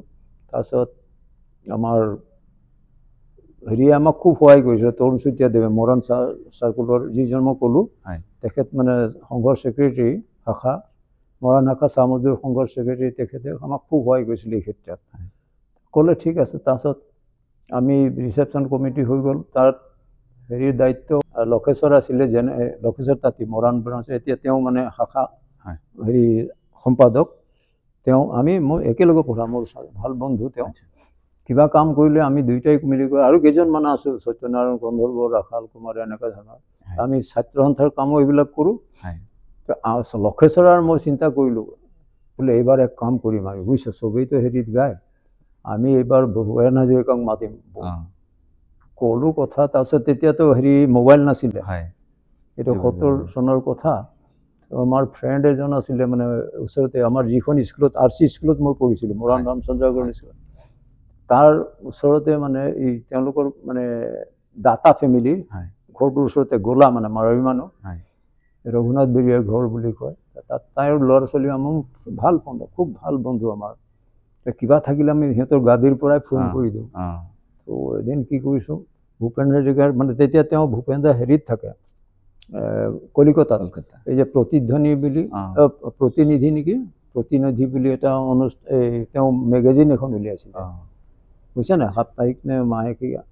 তাৰপিছত আমাৰ হেৰিয়ে আমাক খুব সহায় কৰিছে, তৰুণ চুতীয়াদেৱে মৰাণ চাৰ্কুলৰ যিজন মই ক'লোঁ, তেখেত মানে সংঘৰ ছেক্ৰেটাৰী শাখা, মৰাণ শাখা চামগুৰি সংঘৰ ছেক্ৰেটাৰী, তেখেতে আমাক খুব সহায় কৰিছিলে এই ক্ষেত্ৰত। ক'লে ঠিক আছে। তাৰপিছত আমি ৰিচেপশ্যন কমিটি হৈ গ'ল। তাত হেৰিৰ দায়িত্ব লক্ষেশ্বৰ আছিলে, লক্ষেশ্বৰ তাঁতী মৰাণ ব্ৰাঞ্চ, এতিয়া তেওঁ মানে শাখা হেৰি সম্পাদক। মই একেলগে পঢ়া, মোৰ ভাল বন্ধু তেওঁ। কিবা কাম কৰিলে আমি দুয়োটাই মিলি কৰি, আৰু কেইজনমান আছোঁ, সত্যনাৰায়ণ গন্ধৰ্ব, ৰাখাল কুমাৰ, এনেকুৱা ধৰণৰ আমি ছাত্ৰ সন্থাৰ কামো এইবিলাক কৰোঁ। লক্ষেশ্বৰ আৰু মই চিন্তা কৰিলোঁ, বোলে এইবাৰ এক কাম কৰিম আমি, বুজিছ, চবেইতো হেৰিত গায়, আমি এইবাৰ ভূপেন হাজৰিকাক মাতিম ক'লো কথা। তাৰপিছত তেতিয়াতো হেৰি মোবাইল নাছিলে, এইটো ৭০ চনৰ কথা। আমাৰ ফ্ৰেণ্ড এজন আছিলে মানে ওচৰতে, আমাৰ যিখন স্কুলত RC স্কুলত মই পঢ়িছিলোঁ, মৰাণ ৰামচন্দ্ৰ আগৰ স্কুলত, তাৰ ওচৰতে মানে এই তেওঁলোকৰ মানে দাতা ফেমিলিৰ ঘৰটোৰ ওচৰতে, গোলা মানে মাৰোৱাৰী মানুহ, ৰঘুনাথ বেৰিয়াৰ ঘৰ বুলি কয়। তাত তাইৰ ল'ৰা ছোৱালী আমাৰ ভাল বন্ধু, খুব ভাল বন্ধু আমাৰ। কিবা থাকিলে আমি সিহঁতৰ গাদীৰ পৰাই ফোন কৰি দিওঁ। তো এদিন কি কৰিছোঁ, ভূপেন হাজৰিকাৰ মানে তেতিয়া তেওঁ ভূপেন দা হেৰিত থাকে, কলিকতাত, এই যে প্ৰতিধ্বনি বুলি, প্ৰতিনিধি নেকি, প্ৰতিনিধি বুলি এটা তেওঁ মেগাজিন এখন উলিয়াইছিলে, বুজিছে নাই, সাপ্তাহিক নে মাহেকীয়া।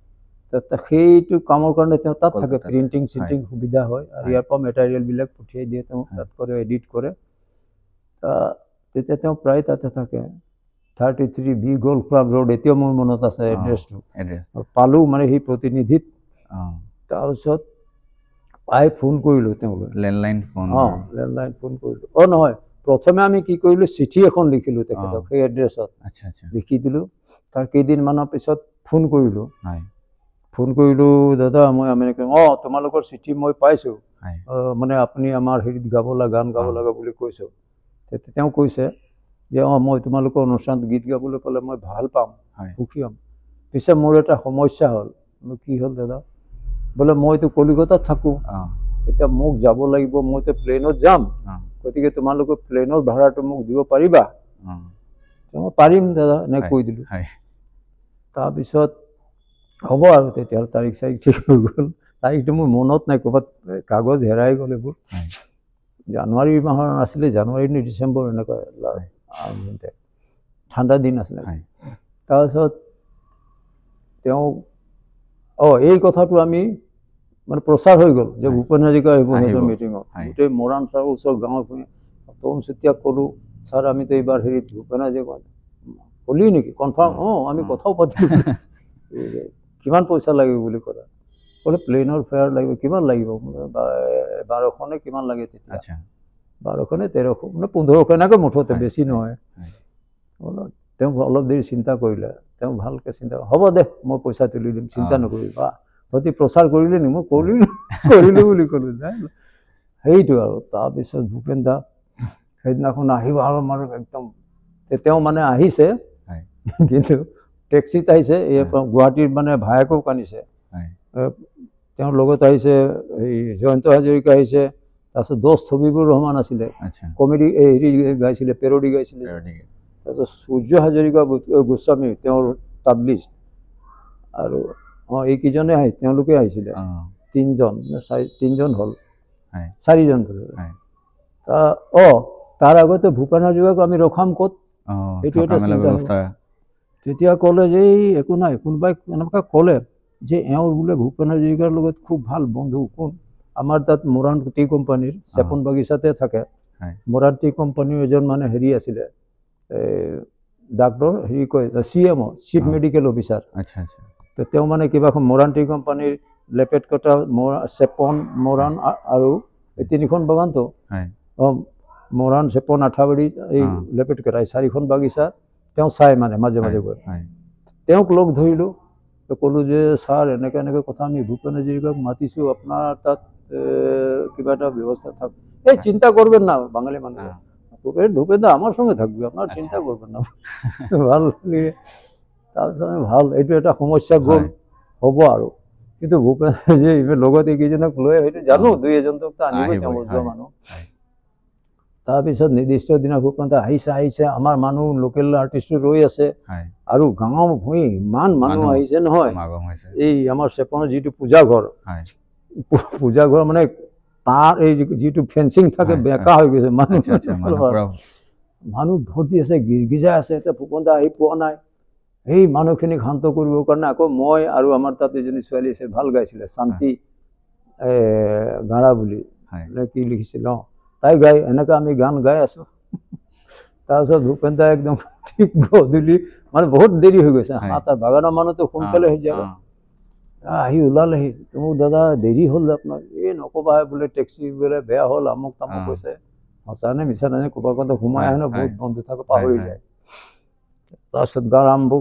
সেইটো কামৰ কাৰণে তেওঁ তাত থাকে, প্ৰিণ্টিং চিণ্টিং সুবিধা হয়, আৰু ইয়াৰ পৰা মেটেৰিয়েলবিলাক পঠিয়াই দিয়ে, তেওঁ তাত কৰে, এডিট কৰে। তেতিয়া তেওঁ প্ৰায় তাতে থাকে, 33B গল্ফ ক্লাব ৰোড, এতিয়াও মোৰ মনত আছে এড্ৰেছটো, পালোঁ মানে সেই প্ৰতিনিধিত। তাৰপিছত পাই ফোন কৰিলোঁ তেওঁলৈ, লেণ্ডলাইন ফোন কৰিলোঁ। নহয়, প্ৰথমে আমি কি কৰিলোঁ, চিঠি এখন লিখিলোঁ তেখেতক, সেই এড্ৰেছত লিখি দিলোঁ। তাৰ কেইদিনমানৰ পিছত ফোন কৰিলোঁ, দাদা মই আমেৰিকা, তোমালোকৰ চিঠি মই পাইছোঁ, মানে আপুনি আমাৰ হেৰিত গান গাব লাগে বুলি কৈছোঁ। তেতিয়া তেওঁ কৈছে যে মই তোমালোকৰ অনুষ্ঠানত গীত গাবলৈ পালে মই ভাল পাম, সুখী হ'ম। পিছে মোৰ এটা সমস্যা হ'ল। কি হ'ল দাদা? বোলে মইতো কলিকতাত থাকোঁ, এতিয়া মোক যাব লাগিব, মইতো প্লেনত যাম, গতিকে তোমালোকে প্লেনৰ ভাড়াটো মোক দিব পাৰিবা? মই পাৰিম দাদা, এনেকৈ কৈ দিলোঁ। তাৰপিছত হ'ব আৰু তেতিয়াহ'লে তাৰিখ চাৰিখ ঠিক হৈ গ'ল। তাৰিখটো মোৰ মনত নাই, ক'ৰবাত কাগজ হেৰাই গ'ল এইবোৰ। জানুৱাৰী মাহৰ আছিলে, জানুৱাৰী নে ডিচেম্বৰ এনেকুৱা, ঠাণ্ডা দিন আছিলে। তাৰপিছত তেওঁ এই কথাটো আমি মানে প্ৰচাৰ হৈ গ'ল যে ভূপেন হাজৰিকা আহিব সিহঁতৰ মিটিঙত। গোটেই মৰাণ ছাৰৰ ওচৰ গাঁৱৰ তৰুণ চুতীয়াক ক'লোঁ, ছাৰ আমিতো এইবাৰ হেৰিত ভূপেন হাজৰিকা, ক'লি নেকি কনফাৰ্ম? আমি কথাও পাতিলোঁ। কিমান পইচা লাগিব বুলি ক'লে, প্লেনৰ ফেয়াৰ লাগিব, কিমান লাগিব? 1200 নে কিমান লাগে তেতিয়া, 1200 নে 1300, মানে 1500 এনেকৈ মুঠতে, বেছি নহয়। তেওঁ অলপ দেৰি চিন্তা কৰিলে, তেওঁ ভালকৈ চিন্তা, হ'ব দে মই পইচা তুলি দিম, চিন্তা নকৰিবা। তহঁতি প্ৰচাৰ কৰিলি নি? মই কৰিলোঁ বুলি ক'লোঁ। সেইটো আৰু তাৰপিছত ভূপেন দা সেইদিনাখন আহিব আৰু আমাৰ একদম, তেওঁ মানে আহিছে, কিন্তু টেক্সিত আহিছে, ইয়াৰ পৰা গুৱাহাটীৰ মানে ভায়েকক আনিছে, তেওঁৰ লগত আহিছে এই জয়ন্ত হাজৰিকা আহিছে, তাৰপিছত দোস্ত হবিবুৰ ৰহমান আছিলে, কমেডি হেৰি গাইছিলে, পেৰডি গাইছিলে। তাৰপিছত সূৰ্য হাজৰিকা গোস্বামী, তেওঁৰ তাবলিষ্ট, আৰু এইকেইজনে তেওঁলোকে আহিছিলে, তিনিজন হ'ল, 4জন। তাৰ আগতে ভূপেন হাজৰিকাক আমি ৰখাম ক'ত, সেইটো এটা চিন্তা। তেতিয়া ক'লে যে একো নাই, কোনোবাই এনেকুৱা ক'লে যে এওঁৰ বোলে ভূপেন হাজৰিকাৰ লগত খুব ভাল বন্ধু কোন, আমাৰ তাত মৰাণ টি কোম্পানীৰ চেপন বাগিচাতে থাকে, মৰাণ টি কোম্পানীৰ এজন মানে হেৰি আছিলে, ডাক্তৰ, হেৰি কয় CMO, চিফ মেডিকেল অফিচাৰ। তো তেওঁ মানে কিবা মৰাণ টি কোম্পানীৰ লেপেট কটা, চেপন, মৰাণ আৰু এই 3খন বাগানটো, মৰাণ, চেপন, আঠাবাৰী, এই লেপেট কটা, এই 4খন বাগিচা তেওঁ চাই মানে মাজে মাজে গৈ। তেওঁক লগ ধৰিলোঁ, ক'লোঁ যে ছাৰ এনেকৈ কথা, আমি ভূপেন হাজৰিকাক মাতিছোঁ, আপোনাৰ তাত কিবা এটা ব্যৱস্থা থাক। চিন্তা কৰবেন না, বাঙালি মানুষ, ভূপেন দা আমাৰ সঙ্গে থাকবে, আপনাৰ চিন্তা কৰবেন না। ভাল, তাৰপিছত আমি ভাল, এইটো এটা সমস্যা গ'ল, হ'ব আৰু। কিন্তু ভূপেন যে লগত এইকেইজনক লৈ সেইটো জানো, 2-এজনক আনিবই তেওঁ বন্ধুৱা মানুহ। তাৰপিছত নিৰ্দিষ্ট দিনা ভূপেন দা আহিছে আমাৰ মানুহ লোকেল আৰ্টিষ্টো ৰৈ আছে আৰু গাঁৱৰ ভূঁই ইমান মানুহ আহিছে নহয় এই আমাৰ চেপনৰ যিটো পূজা ঘৰ মানে তাৰ এই যিটো ফেন্সিং থাকে বেকা হৈ গৈছে মানুহ ভৰ্তি আছে গিজগিজাই আছে এতিয়া ভূপেন দা আহি পোৱা নাই এই মানুহখিনিক শান্ত কৰিবৰ কাৰণে আকৌ মই আৰু আমাৰ তাত এজনী ছোৱালী আছে ভাল গাইছিলে শান্তি গাৰা বুলি কি লিখিছিল তাই গাই এনেকৈ আমি গান গাই আছো তাৰপিছত ভূপেন দা একদম ঠিক গধূলি মানে বহুত দেৰি হৈ গৈছে 7 বাগানৰ মানুহতো সোনকালে হৈ যাব আহি ওলালেহি মোক দাদা দেৰি হ'ল আপোনাৰ এই নকবা বোলে টেক্সি বোলে বেয়া হ'ল আমুক তামুক কৈছে সঁচা নে মিছা নে ক'বা কথা সোমাই আহে ন বহুত বন্ধু থাকে পাহৰি যায় তাৰপিছত আৰম্ভ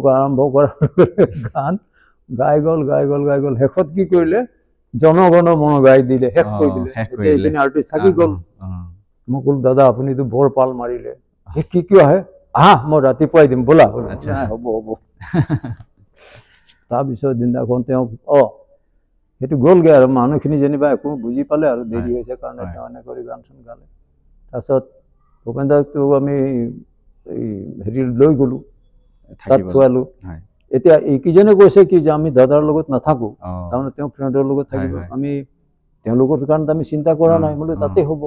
কৰা গান গাই গ'ল শেষত কি কৰিলে জনগণ মন গাই দিলে শেষ কৰি দিলে এইখিনি আৰ্টিষ্ট থাকি গ'ল মই ক'লো দাদা আপুনিতো বৰ পাল মাৰিলে কি কিয় আহে মই ৰাতিপুৱাই দিম বোলা হ'ব তাৰপিছত দিনাখন তেওঁক সেইটো গ'লগৈ আৰু মানুহখিনি যেনিবা একো বুজি পালে আৰু দেৰি হৈছে কাৰণে তেওঁ এনে কৰি গান চান গালে তাৰপিছত ভূপেন দাকটো আমি এই হেৰি লৈ গ'লোঁ তাত থোৱালোঁ এতিয়া এইকেইজনে কৈছে কি যে আমি দাদাৰ লগত নাথাকোঁ তাৰমানে তেওঁ ফ্ৰেণ্ডৰ লগত থাকিব আমি তেওঁলোকৰ কাৰণে আমি চিন্তা কৰা নাই বোলে তাতে হ'ব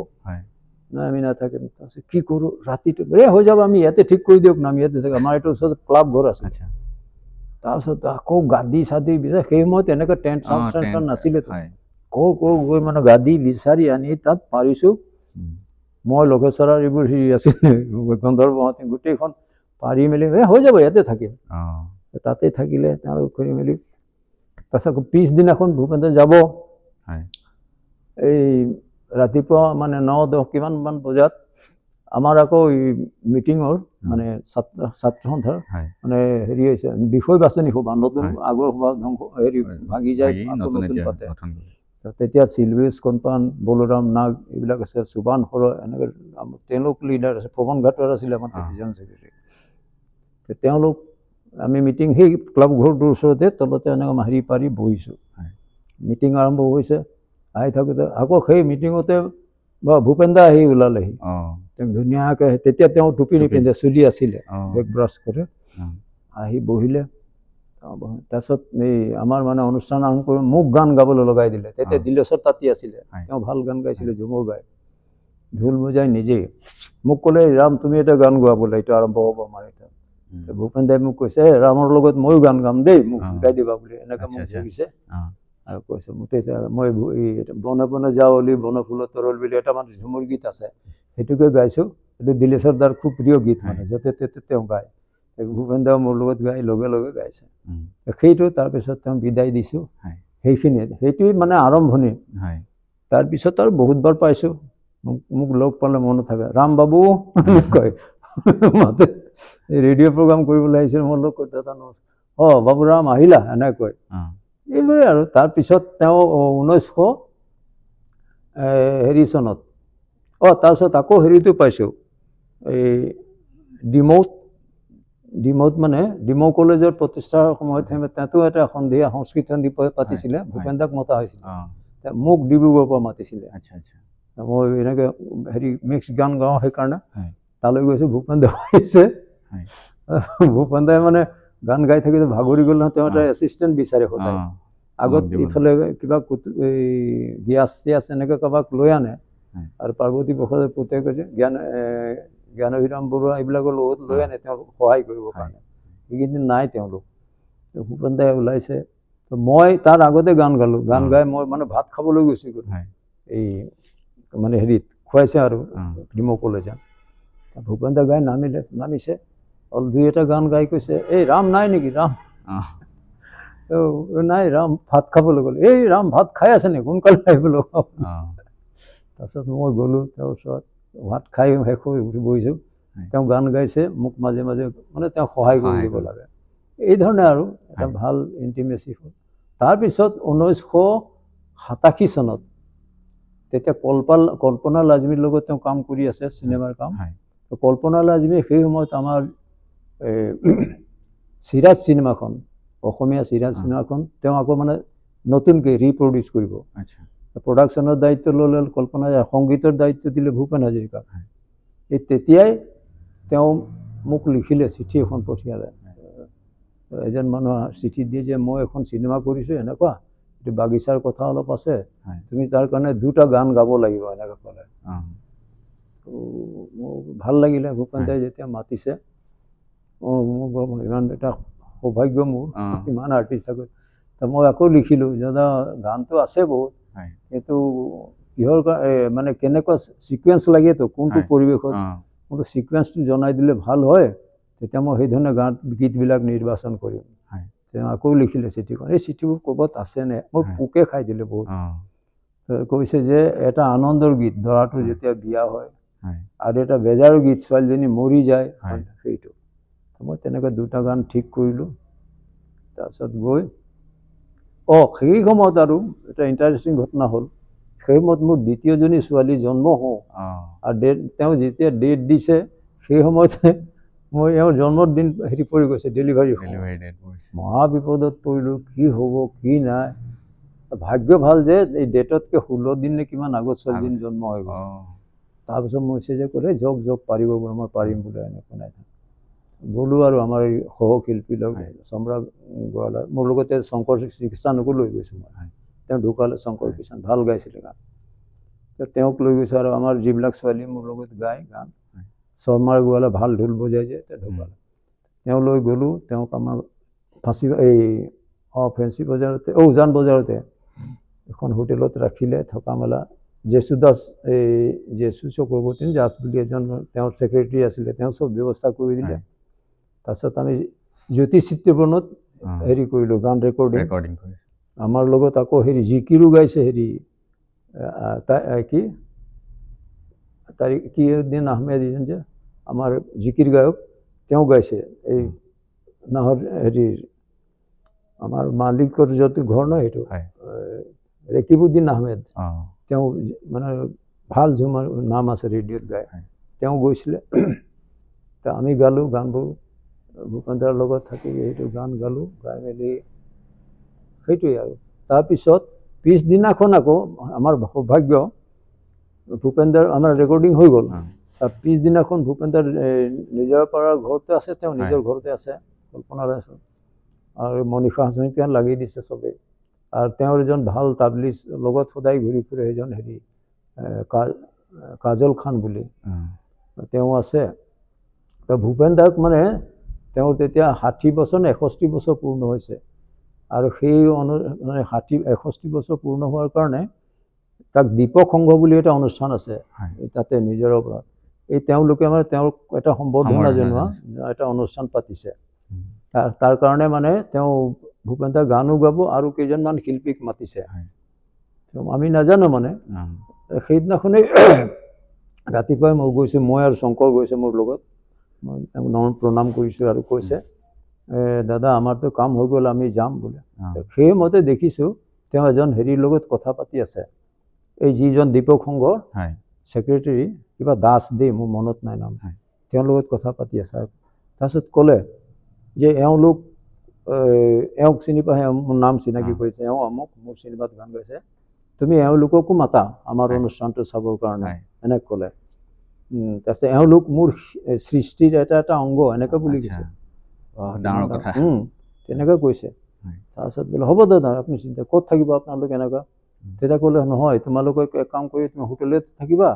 নাই আমি নাথাকিম তাৰপিছত কি কৰোঁ ৰাতিটো হৈ যাব আমি ইয়াতে ঠিক কৰি দিয়ক না আমি ইয়াতে থাকোঁ আমাৰ এইটো ওচৰত ক্লাব ঘৰ আছে তাৰপিছত আকৌ গাদী চাদি বিচাৰি সেই সময়ত এনেকৈ টেণ্ট চাউণ্ড চেণ্ট নাছিলে কৰ গৈ মানে গাদী বিচাৰি আনি তাত পাৰিছোঁ মই লঘেশ্বৰৰ এইবোৰ হেৰি আছিলে গন্ধৰ্বহঁতে গোটেইখন পাৰি মেলি হৈ যাব ইয়াতে থাকিম তাতে থাকিলে তেওঁলোক কৰি মেলি তাৰপিছত পিছদিনাখন ভূপেন দা যাব এই ৰাতিপুৱা মানে 9-10 কিমানমান বজাত আমাৰ আকৌ মিটিঙৰ মানে ছাত্ৰ সন্থাৰ মানে হেৰি হৈছে বিষয় বাছনি সভা নতুন আগৰ সভা হেৰি ভাগি যায় নতুন পাতে তেতিয়া চিলভেজ কণপান বলোৰাম নাগ এইবিলাক আছে সুবান সৰ এনেকৈ তেওঁলোক লিডাৰ আছে পৱন ঘাটৰ আছিলে আমাৰ জেনেৰেল ছেক্ৰেটাৰী তেওঁলোক আমি মিটিং সেই ক্লাব ঘৰটোৰ ওচৰতে তলতে এনেকৈ মাৰি পাৰি বহিছোঁ মিটিং আৰম্ভ হৈছে আহি থাকোঁতে আকৌ সেই মিটিঙতে ভূপেন দা আহি ওলালেহি তেওঁক ধুনীয়াকৈ তেতিয়া তেওঁ টুপি নিপিন্ধে চুলি আছিলে বেক ব্ৰাছ কৰে আহি বহিলে তাৰপিছত এই আমাৰ মানে অনুষ্ঠান আৰম্ভ কৰি মোক গান গাবলৈ লগাই দিলে তেতিয়া দিলেশ্বৰ তাঁতী আছিলে তেওঁ ভাল গান গাইছিলে ঝুমুৰ গাই ঢোল বজাই নিজেই মোক ক'লে ৰাম তুমি এটা গান গোৱা বোলে এইটো আৰম্ভ হ'ব আমাৰ এতিয়া ভূপেন দাই মোক কৈছে ৰামৰ লগত ময়ো গান গাম দেই মোক শিকাই দিবা বুলি এনেকৈ মোক ধৰিছে আৰু কৈছে তেতিয়া মই বনে বনে যাৱলি বনফুলৰ তৰল বুলি এটা মানে ঝুমুৰ গীত আছে সেইটোকে গাইছোঁ এইটো দিলেশ্বৰ দাৰ খুব প্ৰিয় গীত মানে য'তে ত'তে তেওঁ গায় ভূপেন দাও মোৰ লগত গাই লগে লগে গাইছে সেইটো তাৰপিছত তেওঁ বিদায় দিছোঁ সেইখিনিয়ে সেইটোৱে মানে আৰম্ভণি তাৰপিছত আৰু বহুতবাৰ পাইছোঁ মোক লগ পালে মনত থাকে ৰাম বাবু কয় মাতে ৰেডিঅ' প্ৰগ্ৰাম কৰিবলৈ আহিছিল মোৰ লগ দাদা নমস্কাৰ বাবু ৰাম আহিলা এনেকৈ কয় এইবোৰে আৰু তাৰপিছত তেওঁ 1900 চনত তাৰপিছত আকৌ হেৰিটো পাইছোঁ এই ডিমৌত মানে ডিমৌ কলেজৰ প্ৰতিষ্ঠাৰ সময়ত তাতো এটা সন্ধিয়া সংস্কৃত সন্ধি পাতিছিলে ভূপেন দাক মতা হৈছিলে মোক ডিব্ৰুগড়ৰ পৰা মাতিছিলে মই এনেকৈ হেৰি মিক্স গান গাওঁ সেইকাৰণে তালৈ গৈছোঁ ভূপেন দা আহিছে ভূপেন দাই মানে গান গাই থাকিলে ভাগৰি গ'ল নহয় তেওঁ এটা এছিষ্টেণ্ট বিচাৰে সদায় আগত ইফালে কিবা এই গিয়াছ চিয়াছ এনেকৈ কাৰোবাক লৈ আনে আৰু পাৰ্বতী প্ৰসাদৰ পুতেক কৈছে জ্ঞানভিৰাম বৰুৱা এইবিলাকৰ লগত লৈ আনে তেওঁলোক সহায় কৰিবৰ কাৰণে সেইকেইদিন নাই তেওঁলোক ভূপেন দাই ওলাইছে মই তাৰ আগতে গান গালোঁ গান গাই মই মানে ভাত খাবলৈ গৈছোঁ এই মানে হেৰিত খুৱাইছে আৰু ডিমৌ কলেজত ভূপেন দা গাই নামিছে দুই এটা গান গাই কৈছে এই ৰাম নাই নেকি ৰাম নাই ৰাম ভাত খাবলৈ গ'ল এই ৰাম ভাত খাই আছে নেকি সোনকালে আহিবলৈ তাৰপিছত মই গ'লোঁ তেওঁৰ ওচৰত ভাত খাই শেষ হৈ উঠি বহিছোঁ তেওঁ গান গাইছে মোক মাজে মাজে মানে তেওঁ সহায় কৰি দিব লাগে এই ধৰণে আৰু এটা ভাল ইণ্টিমেচি হ'ল তাৰপিছত 1987 চনত তেতিয়া কল্পনা লাজমীৰ লগত তেওঁ কাম কৰি আছে চিনেমাৰ কাম কল্পনা লাজমী সেই সময়ত আমাৰ চিৰাজ চিনেমাখন অসমীয়া চিৰাজ চিনেমাখন তেওঁ আকৌ মানে নতুনকৈ ৰিপ্ৰডিউচ কৰিব প্ৰডাকশ্যনৰ দায়িত্ব ল'লে কল্পনা সংগীতৰ দায়িত্ব দিলে ভূপেন হাজৰিকাক এই তেতিয়াই তেওঁ মোক লিখিলে, চিঠি এখন পঠিয়ালে। এজন মানুহ চিঠি দিয়ে যে মই এখন চিনেমা কৰিছোঁ এনেকুৱা, এইটো বাগিচাৰ কথা অলপ আছে, তুমি তাৰ কাৰণে 2টা গান গাব লাগিব এনেকৈ ক'লে। মোৰ ভাল লাগিলে। ভূপেন দাই যেতিয়া মাতিছে, মোৰ ইমান এটা সৌভাগ্য মোৰ, ইমান আৰ্টিষ্ট থাকোঁ। মই আকৌ লিখিলোঁ, দাদা গানটো আছে বহুত, কিন্তু কিহৰ মানে কেনেকুৱা ছিকুৱেঞ্চ লাগেতো, কোনটো পৰিৱেশত, মোৰতো ছিকুৱেঞ্চটো জনাই দিলে ভাল হয়, তেতিয়া মই সেইধৰণে গীতবিলাক নিৰ্বাচন কৰিম। তেওঁ আকৌ লিখিলে চিঠিখন। এই চিঠিবোৰ ক'ৰবাত আছেনে, মই পোকে খাই দিলে বহুত। কৈছে যে এটা আনন্দৰ গীত, দৰাটো যেতিয়া বিয়া হয়, আৰু এটা বেজাৰৰ গীত, ছোৱালীজনী মৰি যায়, সেইটো। মই তেনেকৈ 2টা গান ঠিক কৰিলোঁ। তাৰপিছত গৈ সেই সময়ত আৰু এটা ইণ্টাৰেষ্টিং ঘটনা হ'ল, সেই সময়ত মোৰ 2য়জনী ছোৱালী জন্ম হওঁ, আৰু তেওঁ যেতিয়া ডেট দিছে সেই সময়তে মই এওঁৰ জন্মদিন পৰি গৈছে, ডেলিভাৰী মহা বিপদত পৰিলোঁ, কি হ'ব কি নাই। ভাগ্য ভাল যে এই ডেটতকৈ 16 দিন নে কিমান আগত ছোৱালীজনী জন্ম হৈ গ'ল। তাৰপিছত মই যে ক'লে যক পাৰিব বোলে, মই পাৰিম বোলে, এনেকুৱা নাই। গ'লোঁ আৰু আমাৰ এই সহশিল্পী লগ সম্ৰাট গোৱালা, মোৰ লগতে শংকৰ কৃষ্ণকো লৈ গৈছোঁ মই। তেওঁ ঢুকালে, শংকৰ কৃষ্ণ ভাল গাইছিলে গান। তেওঁক লৈ গৈছোঁ, আৰু আমাৰ যিবিলাক ছোৱালী মোৰ লগত গায় গান, শৰ্মাৰ গোৱালা ভাল ঢোল বজাই যে, তেওঁ ঢুকালে। তেওঁ লৈ গ'লোঁ, তেওঁক আমাক ফেঞ্চি বজাৰতে, উজান বজাৰতে এখন হোটেলত ৰাখিলে, থকা মেলা। জেচুদাস, এই জেচু চক্ৰৱৰ্তী দাস বুলি এজন তেওঁৰ ছেক্ৰেটাৰী আছিলে, তেওঁ চব ব্যৱস্থা কৰি দিলে। তাৰপিছত আমি জ্যোতি চিত্ৰবনত কৰিলোঁ গান ৰেকৰ্ডিং। আমাৰ লগত আকৌ জিকিৰো গাইছে, কিউদ্দিন আহমেদ যে আমাৰ জিকিৰ গায়ক, তেওঁ গাইছে। এই নাহৰ আমাৰ মালিকৰ য'ত ঘৰ নহয়, সেইটো ৰেকিবুদ্দিন আহমেদ, তেওঁ মানে ভাল ঝুমাৰ নাম আছে, ৰেডিঅ'ত গায়, তেওঁ গৈছিলে। আমি গালোঁ গানবোৰ, ভূপেন দাৰ লগত থাকি সেইটো গান গালোঁ, গাই মেলি সেইটোৱেই আৰু। তাৰপিছত পিছদিনাখন আকৌ আমাৰ সৌভাগ্য, ভূপেন দাৰ আমাৰ ৰেকৰ্ডিং হৈ গ'ল। পিছদিনাখন ভূপেন দাৰ নিজৰ পাৰাৰ ঘৰতে আছে, তেওঁ নিজৰ ঘৰতে আছে, কল্পনা আছে, আৰু মনীষা হাজৰিকাই লাগি দিছে চবেই। আৰু তেওঁৰ এজন ভাল তাবলিচ লগত সদায় ঘূৰি ফুৰে, সেইজন কাজল খান বুলি তেওঁ আছে। ভূপেন দাক মানে তেওঁৰ তেতিয়া 60 বছৰ নে 61 বছৰ পূৰ্ণ হৈছে, আৰু সেই মানে 61 বছৰ পূৰ্ণ হোৱাৰ কাৰণে তাক দীপক সংঘ বুলি এটা অনুষ্ঠান আছে তাতে নিজৰ ওপৰত। এই তেওঁলোকে মানে তেওঁক এটা সম্বৰ্ধনা জনোৱা এটা অনুষ্ঠান পাতিছে। তাৰ কাৰণে মানে তেওঁ ভূপেন দাৰ গানো গাব, আৰু কেইজনমান শিল্পীক মাতিছে। আমি নাজানো মানে, সেইদিনাখনেই ৰাতিপুৱাই মই গৈছোঁ, মই আৰু শংকৰ গৈছে মোৰ লগত, মই তেওঁক প্ৰণাম কৰিছোঁ, আৰু কৈছে দাদা আমাৰতো কাম হৈ গ'ল, আমি যাম বোলে। সেইমতে দেখিছোঁ তেওঁ এজন লগত কথা পাতি আছে, এই যিজন দীপক সংঘৰ ছেক্ৰেটাৰী, কিবা দাস দেই, মোৰ মনত নাই নাম, তেওঁৰ লগত কথা পাতি আছে। তাৰপিছত ক'লে যে এওঁক চিনি পায়, মোৰ নাম চিনাকি কৰিছে, এওঁ আমুক মোৰ চিনেমাত গান গাইছে, তুমি এওঁলোককো মাতা আমাৰ অনুষ্ঠানটো চাবৰ কাৰণে, এনেকৈ ক'লে। তাৰপিছত এওঁলোক মোৰ সৃষ্টিৰ এটা অংগ, এনেকৈ বুলি কৈছে, তেনেকৈ কৈছে। তাৰপিছত বোলে হ'ব দাদা, আপুনি চিন্তা, ক'ত থাকিব আপোনালোক এনেকুৱা? তেতিয়া ক'লে নহয়, তোমালোকে এক কাম কৰি তুমি হোটেলত থাকিবা,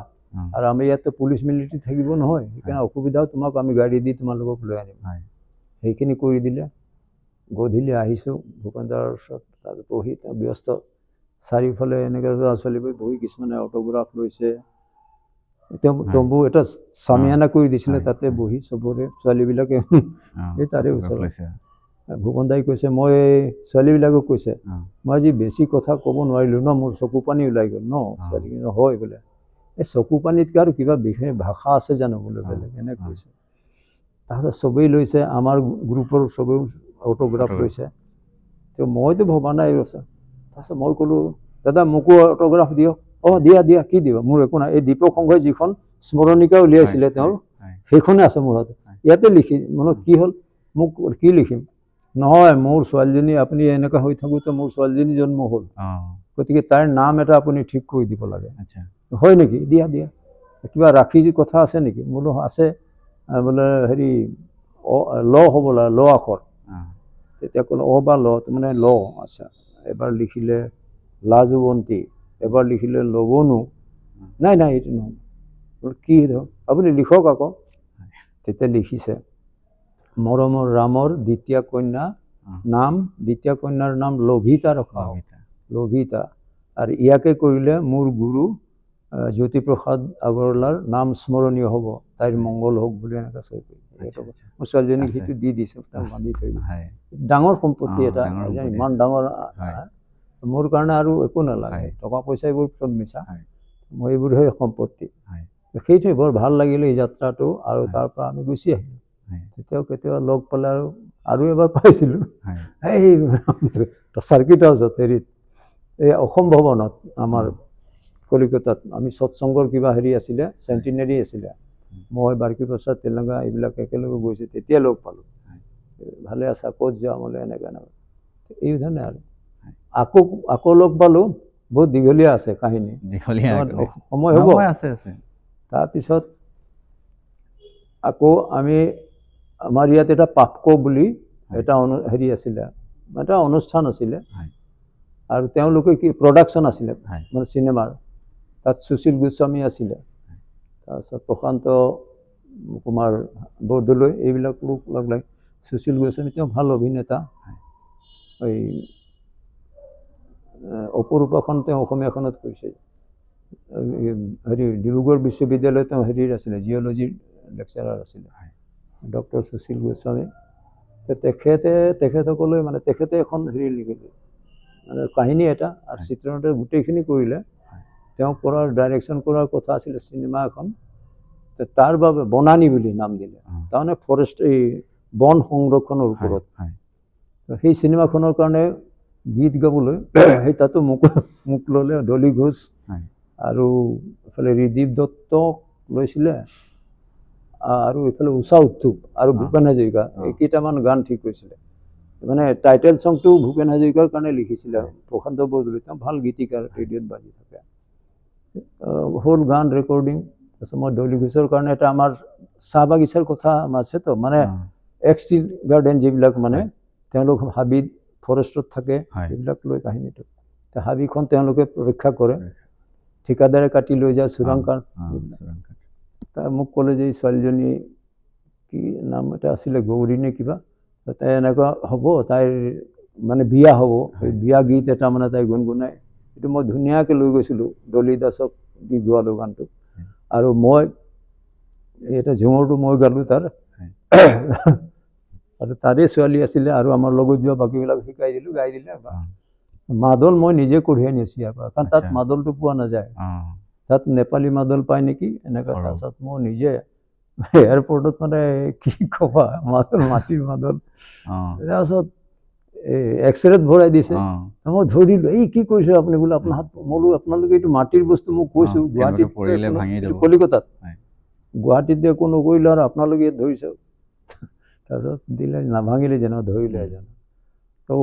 আৰু আমি ইয়াতে পুলিচ মিলিটাৰী থাকিব নহয়, সেইকাৰণে অসুবিধা, তোমাক আমি গাড়ী দি তোমালোকক লৈ আনিম। সেইখিনি কৰি দিলে। গধূলি আহিছোঁ ভূপেন দাৰ ওচৰত, তাত বহি তেওঁ ব্যস্ত, চাৰিওফালে এনেকৈ ল'ৰা ছোৱালীবোৰ বহি, কিছুমানে অট'গ্ৰাফ লৈছে। তেওঁ তম্বু এটা চামিয়ানা কৰি দিছিলে, তাতে বহি চবৰে ছোৱালীবিলাকে এই তাৰে ওচৰত। ভূপেন দাই কৈছে, মই ছোৱালীবিলাকক কৈছে, মই আজি বেছি কথা ক'ব নোৱাৰিলোঁ ন, মোৰ চকু পানী ওলাই গ'ল ন। ছোৱালীখিনি হয় বোলে, এই চকু পানীতকৈ আৰু কিবা বিশেষ ভাষা আছে জানো বোলে বেলেগ, এনেকৈ কৈছে। তাৰপিছত চবেই লৈছে, আমাৰ গ্ৰুপৰ চবেও অট'গ্ৰাফ লৈছে। মইতো ভবা নাই ৰচা। তাৰপিছত মই ক'লোঁ দাদা মোকো অট'গ্ৰাফ দিয়ক। দিয়া দিয়া, কি দিব, মোৰ একো নাই, এই দীপক সংঘই যিখন স্মৰণিকা উলিয়াইছিলে তেওঁৰ, সেইখনে আছে মোৰ হাতত, ইয়াতে লিখি, মানে কি হ'ল, মোক কি লিখিম, নহয় মোৰ ছোৱালীজনী, আপুনি এনেকুৱা হৈ থাকোঁতে মোৰ ছোৱালীজনী জন্ম হ'ল, গতিকে তাইৰ নাম এটা আপুনি ঠিক কৰি দিব লাগে। হয় নেকি, দিয়া দিয়া। কিবা ৰাখি কথা আছে নেকি? বোলো আছে। বোলে হেৰি ল হ'বলা, ল আখৰ। তেতিয়া ক'লে অ বা ল, মানে ল। আচ্ছা, এবাৰ লিখিলে লাজুৱন্তী, এবাৰ লিখিলে লবনু। নাই নাই, এইটো নহয়। কি আপুনি লিখক আকৌ। তেতিয়া লিখিছে, মৰমৰ ৰামৰ দ্বিতীয় কন্যা নাম, দ্বিতীয় কন্যাৰ নাম লভিতা ৰখা হওক, লভিতা। আৰু ইয়াকে কৰিলে মোৰ গুৰু জ্যোতিপ্ৰসাদ আগৰৱালাৰ নাম স্মৰণীয় হ'ব, তাইৰ মংগল হওক বুলি এনেকৈ চৈ কৰি মোৰ ছোৱালীজনীক সেইটো দি দিছে, বান্ধি থৈ দিছে। ডাঙৰ সম্পত্তি এটা, ইমান ডাঙৰ। মোৰ কাৰণে আৰু একো নালাগে, টকা পইচা এইবোৰ চব মিছা, মই এইবোৰহে সম্পত্তি। সেইটোৱে বৰ ভাল লাগিলে এই যাত্ৰাটো। আৰু তাৰ পৰা আমি গুচি আহিলোঁ। তেতিয়াও কেতিয়াবা লগ পালে আৰু এবাৰ পাইছিলোঁ এই চাৰ্কিট হাউচত, হেৰিত এই অসম ভৱনত, আমাৰ কলিকতাত। আমি সৎসংগৰ কিবা হেৰি আছিলে, চেণ্টিনেৰী আছিলে। মই বাৰ্কী প্ৰসাদ তেলেংগা এইবিলাক একেলগে গৈছে, তেতিয়া লগ পালোঁ। ভালে আছা, ক'ত যোৱা? বোলে এনেকৈ এনেকৈ। এই ধৰণে আৰু আকৌ লগ পালোঁ। বহুত দীঘলীয়া আছে কাহিনী, সময় হ'ব। তাৰপিছত আকৌ আমি, আমাৰ ইয়াত এটা পাপকো বুলি এটা হেৰি আছিলে, এটা অনুষ্ঠান আছিলে। আৰু তেওঁলোকে কি প্ৰডাকশ্যন আছিলে, মানে চিনেমাৰ। তাত সুশীল গোস্বামী আছিলে, তাৰপিছত প্ৰশান্ত কুমাৰ বৰদলৈ, এইবিলাক লোক লগ লাগি। সুশীল গোস্বামী তেওঁ ভাল অভিনেতা। এই অপৰূপাখন তেওঁ অসমীয়াখনত কৰিছে। হেৰি ডিব্ৰুগড় বিশ্ববিদ্যালয়ত তেওঁ হেৰিৰ আছিলে, জিঅ'লজিৰ লেকচাৰাৰ আছিলে, ডক্টৰ সুশীল গোস্বামী। তেখেতসকলে মানে তেখেতে এখন হেৰি লিখিলে, মানে কাহিনী এটা, আৰু চিত্ৰনাট্য গোটেইখিনি কৰিলে। তেওঁ কৰাৰ ডাইৰেকশ্যন কৰাৰ কথা আছিলে চিনেমা এখন। তাৰ বাবে বনানী বুলি নাম দিলে, তাৰমানে ফৰেষ্ট, এই বন সংৰক্ষণৰ ওপৰত। সেই চিনেমাখনৰ কাৰণে গীত গাবলৈ সেই তাতো মোক ল'লে, ডলি ঘোষ আৰু এইফালে ৰিদীপ দত্তক লৈছিলে, আৰু এইফালে উষা উত্থুপ আৰু ভূপেন হাজৰিকা, এইকেইটামান গান ঠিক কৰিছিলে। মানে টাইটেল চংটো ভূপেন হাজৰিকাৰ কাৰণে লিখিছিলে প্ৰশান্ত বৰদলৈ। তেওঁ ভাল গীতিকাৰ, ৰেডিঅ'ত বাজি থাকে। হ'ল গান ৰেকৰ্ডিং। তাৰপিছত মই ডলি ঘোষৰ কাৰণে এটা, আমাৰ চাহ বাগিচাৰ কথা আছেতো, মানে এক্সটিল গাৰ্ডেন যিবিলাক, মানে তেওঁলোক হাবিত ফৰেষ্টত থাকে, এইবিলাক লৈ কাহিনীটো। হাবিখন তেওঁলোকে ৰক্ষা কৰে, ঠিকাদাৰে কাটি লৈ যায়, চোৰাং কাঠ। তাৰ মোক ক'লে যে এই ছোৱালীজনী কি নাম এটা আছিলে, গৌৰী নে কিবা, তাই এনেকুৱা হ'ব, তাইৰ মানে বিয়া হ'ব, সেই বিয়া গীত এটা মানে তাই গুণগুণাই। এইটো মই ধুনীয়াকৈ লৈ গৈছিলোঁ, ডলি দাসক দি গোৱালোঁ গানটো। আৰু মই এটা ঝুমৰটো মই গালোঁ তাৰ, আৰু তাৰে ছোৱালী আছিলে, আৰু আমাৰ লগত যোৱা বাকীবিলাক শিকাই দিলোঁ, গাই দিলে। মাদল মই নিজে কঢ়িয়াই নিছোঁ ইয়াৰ পৰা, কাৰণ তাত মাদলটো পোৱা নাযায়। তাত নেপালী মাদল পায় নেকি এনেকুৱা। তাৰপিছত মই নিজে এয়াৰপৰ্টত, মানে কি ক'বা, মাদল, মাটিৰ মাদল। তাৰপিছত এক্সৰেত ভৰাই দিছে, মই ধৰিলোঁ, এই কি কৰিছে আপুনি? বোলে আপোনাৰ হাত। মই বোলো আপোনালোকে এইটো মাটিৰ বস্তু, মোক কৈছোঁ গুৱাহাটীত, কলিকতাত, গুৱাহাটীত একো নকৰিলে, আৰু আপোনালোকে ইয়াত ধৰিছে। তাৰপিছত দিলে, নাভাঙিলে যেনে, ধৰিলে এজন। তো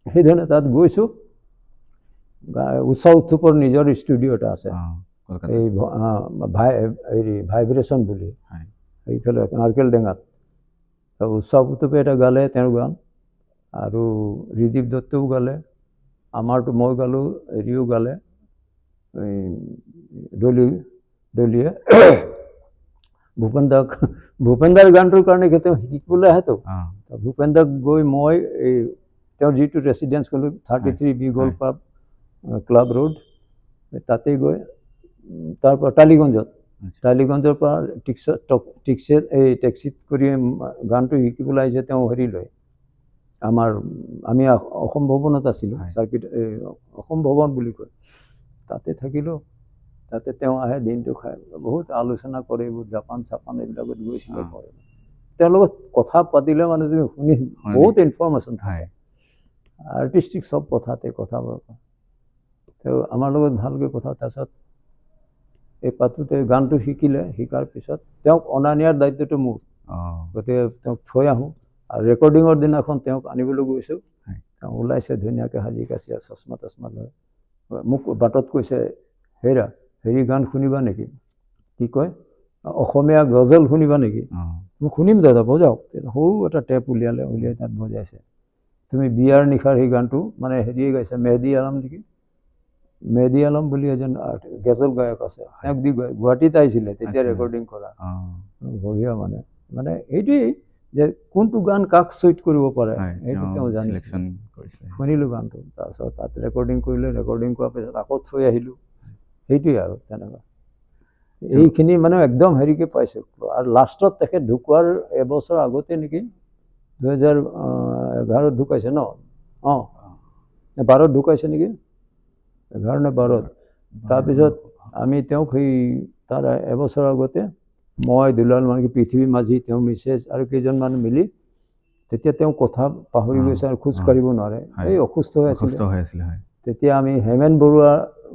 সেইধৰণে তাত গৈছোঁ। উষা উত্থুপৰ নিজৰ ষ্টুডিঅ' এটা আছে, এই হেৰি ভাইব্ৰেশ্যন বুলি, এইফালে নাৰকেল ডেঙাত। উষা উত্থুপে এটা গালে, তেওঁৰ গান, আৰু ৰিদীপ দত্তও গালে, আমাৰতো মই গালোঁ, হেৰিও গালে, এই ডলিয়ে। ভূপেন দাৰ গানটোৰ কাৰণে তেওঁ শিকিবলৈ আহেতো। ভূপেন দাক গৈ মই এই তেওঁৰ যিটো ৰেচিডেঞ্চ গ'লোঁ, 33 বি গ'ল্ড ক্লাব ৰোড, তাতে গৈ তাৰ পৰা টালিগঞ্জৰ পৰা টেক্সিত কৰি গানটো শিকিবলৈ আহিছে। তেওঁ হেৰি লয়, আমি অসম ভৱনত আছিলোঁ, চাৰ্কিট, অসম ভৱন বুলি কয়, তাতে থাকিলোঁ। তাতে তেওঁ আহে, দিনটো খাই, বহুত আলোচনা কৰে, এইবোৰ জাপান এইবিলাকত গৈছিলে। তেওঁৰ লগত কথা পাতিলে মানে তুমি শুনি বহুত ইনফৰমেশ্যন থাকে, আৰ্টিষ্টিক চব কথাতে কথাবোৰ। তেওঁ আমাৰ লগত ভালকৈ কথা। তাৰপিছত এই পাতোতে গানটো শিকিলে, শিকাৰ পিছত তেওঁক অনা নিয়াৰ দায়িত্বটো মোৰ। গতিকে তেওঁক থৈ আহোঁ, আৰু ৰেকৰ্ডিঙৰ দিনাখন তেওঁক আনিবলৈ গৈছোঁ। তেওঁ ওলাইছে ধুনীয়াকৈ, সাজি কাচি, চশমা তচমা লৈ। মোক বাটত কৈছে, হেৰি গান শুনিবা নেকি? কি কয় অসমীয়া গজল শুনিবা নেকি মই শুনিম দাদা বজাওক সৰু এটা টেপ উলিয়াই তাত বজাইছে তুমি বিয়াৰ নিশাৰ সেই গানটো মানে হেৰিয়ে গাইছে মেহেদী আলম নেকি মেহেদী আলম বুলি এজন গজল গায়ক আছে তেওঁক দি গুৱাহাটীত আহিছিলে তেতিয়া ৰেকৰ্ডিং কৰা বঢ়িয়া মানে মানে এইটোৱেই যে কোনটো গান কাক চুইট কৰিব পাৰে সেইটো তেওঁ জানিছিলে শুনিলোঁ গানটো তাৰপিছত তাত ৰেকৰ্ডিং কৰিলে ৰেকৰ্ডিং কৰাৰ পিছত আকৌ থৈ আহিলোঁ সেইটোৱে আৰু তেনেকুৱা এইখিনি মানে একদম হেৰিকে পাইছোঁ আৰু লাষ্টত তেখেত ঢুকোৱাৰ এবছৰ আগতে নেকি 2011 ঢুকাইছে ন 12 ঢুকাইছে নেকি 11 নে 12 তাৰপিছত আমি তেওঁক সেই তাৰ এবছৰ আগতে মই দুলাল মানে পৃথিৱী মাঝি তেওঁ মিছেছ আৰু কেইজনমান মিলি তেতিয়া তেওঁ কথা পাহৰি গৈছে আৰু খোজ কাঢ়িব নোৱাৰে এই অসুস্থ হৈ আছিলে তেতিয়া আমি হেমেন বৰুৱা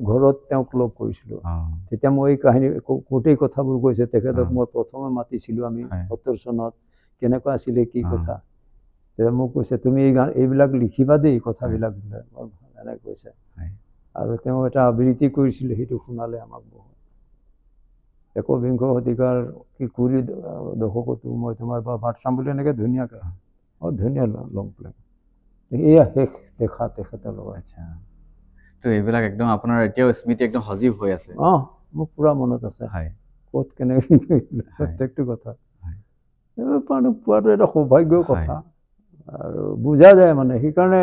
ঘৰত তেওঁক লগ কৰিছিলোঁ তেতিয়া মই এই কাহিনী গোটেই কথাবোৰ কৈছে তেখেতক মই প্ৰথমে মাতিছিলোঁ আমি 70 চনত কেনেকুৱা আছিলে কি কথা তেতিয়া মোক কৈছে তুমি এই গান এইবিলাক লিখিবা দেই কথাবিলাক এনেকৈ কৈছে আৰু তেওঁ এটা আবৃত্তি কৰিছিলে সেইটো শুনালে আমাক বহুত একবিংশ শতিকাৰ কি কুৰি দশকতো মই তোমাৰ বা ভাত চাম বুলি এনেকৈ ধুনীয়াকৈ ধুনীয়া লং প্লে এয়া শেষ দেখা তেখেতৰ লগত তো এইবিলাক একদম আপোনাৰ এতিয়াও স্মৃতি একদম সজীৱ হৈ আছে মোক পুৰা মনত আছে ক'ত কেনেকৈ প্ৰত্যেকটো কথা এইবোৰ পোৱাটো এটা সৌভাগ্যৰ কথা আৰু বুজা যায় মানে সেইকাৰণে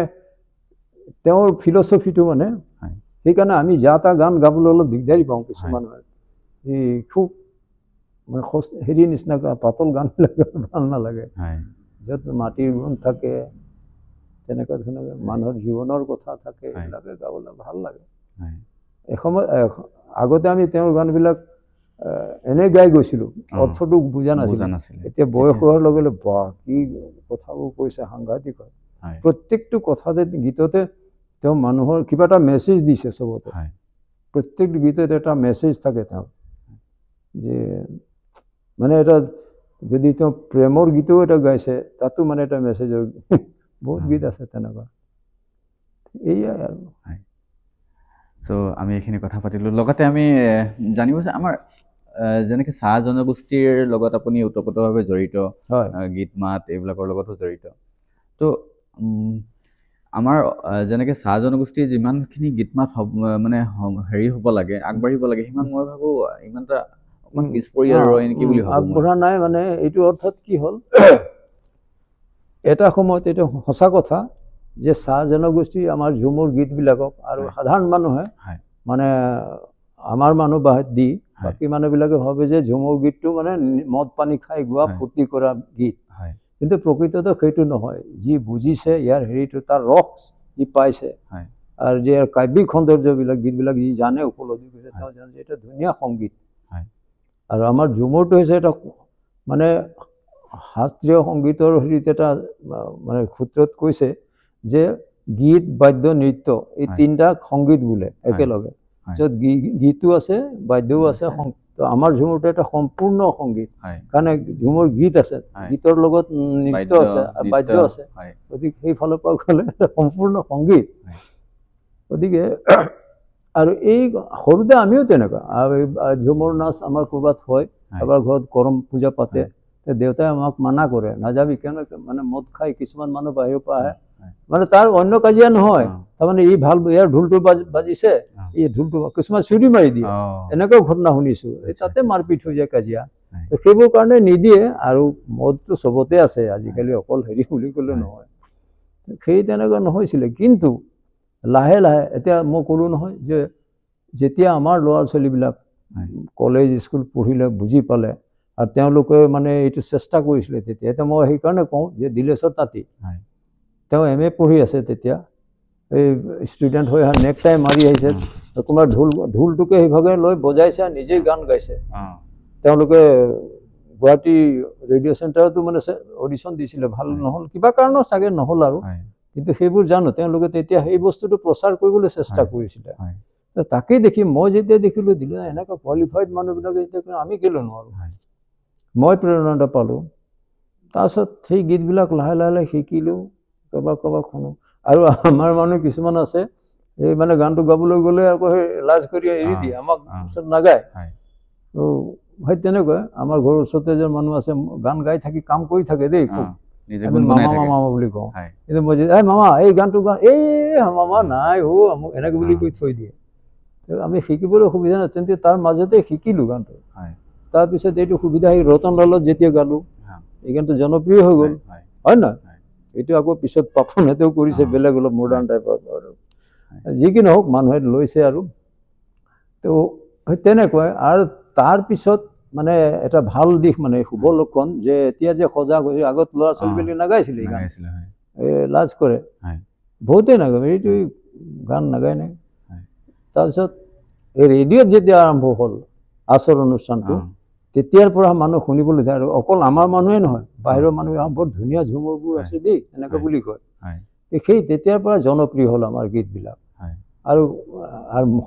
তেওঁৰ ফিলচফিটো মানে সেইকাৰণে আমি যা তা গান গাবলৈ অলপ দিগদাৰি পাওঁ কিছুমান এই খুব মানে হেৰি নিচিনাকৈ পাতল গানবিলাক ভাল নালাগে য'ত মাটিৰ গুণ থাকে তেনেকুৱা ধৰণৰ মানুহৰ জীৱনৰ কথা থাকে এইবিলাকে গাবলৈ ভাল লাগে এসময় আগতে আমি তেওঁৰ গানবিলাক এনে গাই গৈছিলোঁ অৰ্থটো বুজা নাছিলোঁ এতিয়া বয়স হোৱাৰ লগে লগে বাহ কি কথাবোৰ কৈছে সাংঘাতিক হয় প্ৰত্যেকটো কথাতে গীততে তেওঁ মানুহৰ কিবা এটা মেছেজ দিছে চবতে প্ৰত্যেকটো গীততে এটা মেছেজ থাকে তেওঁ যে মানে এটা যদি তেওঁ প্ৰেমৰ গীতো এটা গাইছে তাতো মানে এটা মেছেজৰ বহুত গীত আছে তেনেকুৱা এইয়াই আৰু চ' আমি এইখিনি কথা পাতিলোঁ লগতে আমি জানিব যে আমাৰ যেনেকৈ চাহ জনগোষ্ঠীৰ লগত আপুনি ওতপ্ৰোতভাৱে জড়িত গীত মাত এইবিলাকৰ লগতো জড়িত তো আমাৰ যেনেকৈ চাহ জনগোষ্ঠীৰ যিমানখিনি গীত মাত মানে হেৰি হ'ব লাগে আগবাঢ়িব লাগে সিমান মই ভাবোঁ ইমান এটা পিছ পৰি ৰয় নেকি বুলি ভাবোঁ আগবঢ়া নাই মানে এইটো অৰ্থত কি হ'ল এটা সময়ত এইটো সঁচা কথা যে চাহ জনগোষ্ঠী আমাৰ ঝুমুৰ গীতবিলাকক আৰু সাধাৰণ মানুহে মানে আমাৰ মানুহ বাদ দি বাকী মানুহবিলাকে ভাবে যে ঝুমুৰ গীতটো মানে মদ পানী খাই গোৱা ফূৰ্তি কৰা গীত কিন্তু প্ৰকৃততে সেইটো নহয় যি বুজিছে ইয়াৰ হেৰিটো তাৰ ৰস যি পাইছে আৰু যে ইয়াৰ কাব্যিক সৌন্দৰ্যবিলাক গীতবিলাক যি জানে উপলব্ধি কৰিছে তেওঁ জানে যে এটা ধুনীয়া সংগীত আৰু আমাৰ ঝুমুৰটো হৈছে এটা মানে শাস্ত্ৰীয় সংগীতৰ হেৰিত এটা মানে সূত্ৰত কৈছে যে গীত বাদ্য নৃত্য এই তিনিটা সংগীত বোলে একেলগে য'ত গীতো আছে বাদ্যও আছে আমাৰ ঝুমুৰটো এটা সম্পূৰ্ণ সংগীত কাৰণ ঝুমুৰ গীত আছে গীতৰ লগত নৃত্য আছে আৰু বাদ্য আছে গতিকে সেইফালৰ পৰা গ'লে এটা সম্পূৰ্ণ সংগীত গতিকে আৰু এই সৰুতে আমিও তেনেকুৱা আৰু ঝুমুৰ নাচ আমাৰ ক'ৰবাত হয় কাৰোবাৰ ঘৰত কৰম পূজা পাতে দেউতাই আমাক মানা কৰে নাযাবি কেনেকৈ মানে মদ খাই কিছুমান মানুহ বাহিৰৰ পৰা আহে মানে তাৰ অন্য কাজিয়া নহয় তাৰমানে ই ভাল ইয়াৰ ঢোলটো বাজিছে এই ঢোলটো কিছুমান চুৰি মাৰি দিয়ে এনেকুৱাও ঘটনা শুনিছোঁ তাতে মাৰপিট হৈ যায় কাজিয়া সেইবোৰ কাৰণে নিদিয়ে আৰু মদটো চবতে আছে আজিকালি অকল হেৰি বুলি ক'লে নহয় সেই তেনেকুৱা নহৈছিলে কিন্তু লাহে লাহে এতিয়া মই ক'লোঁ নহয় যে যেতিয়া আমাৰ ল'ৰা ছোৱালীবিলাক কলেজ স্কুল পঢ়িলে বুজি পালে আৰু তেওঁলোকে মানে এইটো চেষ্টা কৰিছিলে তেতিয়া এতিয়া মই সেইকাৰণে কওঁ যে দিলেশ্বৰ তাঁতী তেওঁ MA পঢ়ি আছে তেতিয়া এই ষ্টুডেণ্ট হৈ অহা নেক্সট টাইম মাৰি আহিছে কোনোবা ঢোলটোকে সেইভাগে লৈ বজাইছে আৰু নিজেই গান গাইছে তেওঁলোকে গুৱাহাটী ৰেডিঅ' চেণ্টাৰতো মানে অডিশ্যন দিছিলে ভাল নহ'ল কিবা কাৰণত চাগে নহ'ল আৰু কিন্তু সেইবোৰ জানো তেওঁলোকে তেতিয়া সেই বস্তুটো প্ৰচাৰ কৰিবলৈ চেষ্টা কৰিছিলে তাকেই দেখি মই যেতিয়া দেখিলোঁ দিলে এনেকুৱা কোৱালিফাইড মানুহবিলাকে যেতিয়া আমি কেলৈ নোৱাৰোঁ মই প্ৰেৰণা এটা পালোঁ তাৰপিছত সেই গীতবিলাক লাহে লাহে শিকিলোঁ কাৰোবাক শুনো আৰু আমাৰ মানুহ কিছুমান আছে এই মানে গানটো গাবলৈ গ'লে আকৌ সেই লাজ কৰি এৰি দিয়ে আমাক পিছত নাগায় হয় তেনেকৈ আমাৰ ঘৰৰ ওচৰতে এজন মানুহ আছে গান গাই থাকি কাম কৰি থাকে দেই খুব মামা মামা বুলি কওঁ কিন্তু মই এই মামা এই গানটো গা এই মামা নাই মোক এনেকৈ বুলি কৈ থৈ দিয়ে আমি শিকিবলৈ সুবিধা নাই তেন্তে তাৰ মাজতে শিকিলোঁ গানটো তাৰপিছত এইটো সুবিধা আহি ৰতনলালত যেতিয়া গালোঁ এই গানটো জনপ্ৰিয় হৈ গ'ল হয় নহয় এইটো আকৌ পিছত পাপনেতেও কৰিছে বেলেগ অলপ মডাৰ্ণ টাইপৰ আৰু যি কি নহওক মানুহে লৈছে আৰু তো তেনেকৈ আৰু তাৰপিছত মানে এটা ভাল দিশ মানে শুভ লক্ষণ যে এতিয়া যে সজাগ হৈছে আগত ল'ৰা ছোৱালীবিলাক নাগাইছিলে গান লাজ কৰে বহুতেই নাগায় এইটো গান নাগায় নাই তাৰপিছত এই ৰেডিঅ'ত যেতিয়া আৰম্ভ হ'ল আচৰ অনুষ্ঠানটো তেতিয়াৰ পৰা মানুহ শুনিবলৈ যায় আৰু অকল আমাৰ মানুহে নহয় বাহিৰৰ মানুহে বৰ ধুনীয়া ঝুমুৰবোৰ আছে দেই এনেকৈ বুলি কয় সেই তেতিয়াৰ পৰা জনপ্ৰিয় হ'ল আমাৰ গীতবিলাক আৰু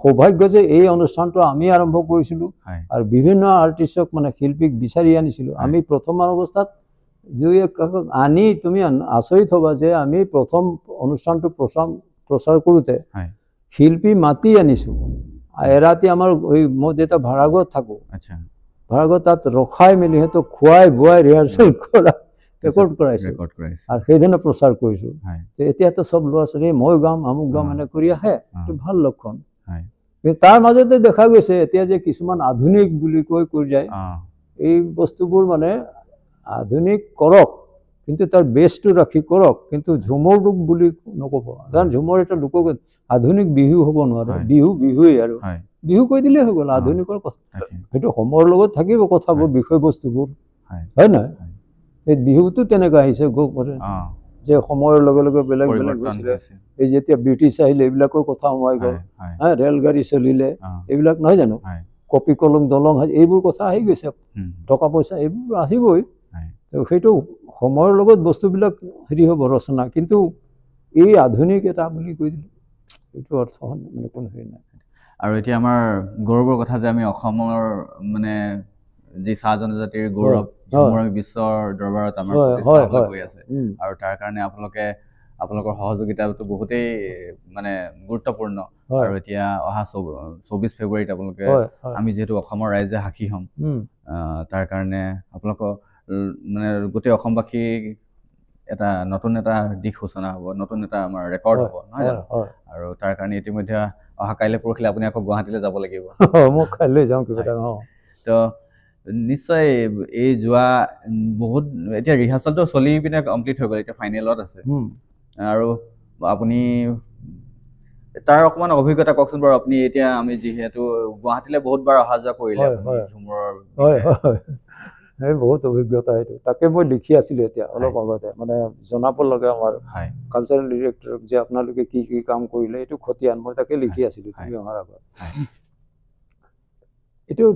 সৌভাগ্য যে এই অনুষ্ঠানটো আমি আৰম্ভ কৰিছিলোঁ আৰু বিভিন্ন আৰ্টিষ্টক মানে শিল্পীক বিচাৰি আনিছিলোঁ আমি প্ৰথম অৱস্থাত দুই একাকক আনি তুমি আচৰিত হ'বা যে আমি প্ৰথম অনুষ্ঠানটো প্ৰচাৰ কৰোঁতে শিল্পী মাতি আনিছোঁ এৰাতি আমাৰ মই যেতিয়া ভাড়াঘৰত থাকোঁ ভাড়াঘৰত তাত ৰখাই মেলি সিহঁতক খুৱাই বোৱাই ৰিহাৰ্চেল কৰা ৰেকৰ্ড কৰাইছোঁ আৰু সেইধৰণে প্ৰচাৰ কৰিছোঁ এতিয়াতো চব ল'ৰা ছোৱালী মই গাম আমুক গাম এনে কৰি আহে এইটো ভাল লক্ষণ তাৰ মাজতে দেখা গৈছে এতিয়া যে কিছুমান আধুনিক বুলি কৈ যায় এই বস্তুবোৰ মানে আধুনিক কৰক কিন্তু তাৰ বেছটো ৰাখি কৰক কিন্তু ঝুমৰটোক বুলি নক'ব কাৰণ ঝুমৰ এটা লোকগীত আধুনিক বিহু হ'ব নোৱাৰে বিহু বিহুৱেই আৰু বিহু কৈ দিলেই হৈ গ'ল আধুনিকৰ কথা সেইটো সময়ৰ লগত থাকিব কথাবোৰ বিষয়বস্তুবোৰ হয় নহয় এই বিহুটো তেনেকৈ আহিছে যে সময়ৰ লগে লগে বেলেগ বেলেগ হৈছিলে এই যেতিয়া ব্ৰিটিছ আহিলে এইবিলাকৰ কথা সোমাই গ'ল ৰেলগাড়ী চলিলে এইবিলাক নহয় জানো কপি কলম দলং এইবোৰ কথা আহি গৈছে টকা পইচা এইবোৰ আহিবই সেইটো সময়ৰ লগত বস্তুবিলাক হেৰি হ'ব ৰচনা কিন্তু এই আধুনিক এটা বুলি কৈ দিলোঁ এইটো অৰ্থ মানে কোনো হেৰি নাই আৰু এতিয়া আমাৰ গৌৰৱৰ কথা যে আমি অসমৰ মানে যি চাহ জনজাতিৰ গৌৰৱ আমি বিশ্বৰ দৰবাৰত আমাৰ হৈ আছে আৰু তাৰ কাৰণে আপোনালোকৰ সহযোগিতাটো বহুতেই মানে গুৰুত্বপূৰ্ণ আৰু এতিয়া অহা 24 ফেব্ৰুৱাৰীত আপোনালোকে আমি যিহেতু অসমৰ ৰাইজে সাক্ষী হ'ম তাৰ কাৰণে আপোনালোকৰ মানে গোটেই অসমবাসী এটা নতুন এটা দিশ সূচনা হ'ব নতুন এটা আমাৰ ৰেকৰ্ড হ'ব নহয় জানো আৰু তাৰ কাৰণে ইতিমধ্যে অহা কাইলৈ পৰহিলে আপুনি আকৌ গুৱাহাটীলৈ যাব লাগিব মই কাইলৈ যাওঁ কিবা তো নিশ্চয় এই যোৱা বহুত এতিয়া ৰিহাৰ্চেলটো চলি পিনে কমপ্লিট হৈ গ'ল এতিয়া ফাইনেলত আছে আৰু আপুনি তাৰ অকণমান অভিজ্ঞতা কওকচোন বাৰু আপুনি এতিয়া আমি যিহেতু গুৱাহাটীলৈ বহুতবাৰ অহা যোৱা কৰিলে ঝুমুৰৰ এই বহুত অভিজ্ঞতা এইটো তাকে মই লিখি আছিলোঁ এতিয়া অলপ আগতে মানে জনাব লগা আমাৰ কালচাৰেল ডিৰেক্টৰক যে আপোনালোকে কি কি কাম কৰিলে এইটো খতিয়ান মই তাকে লিখি আছিলোঁ তুমি অহাৰ আগত এইটো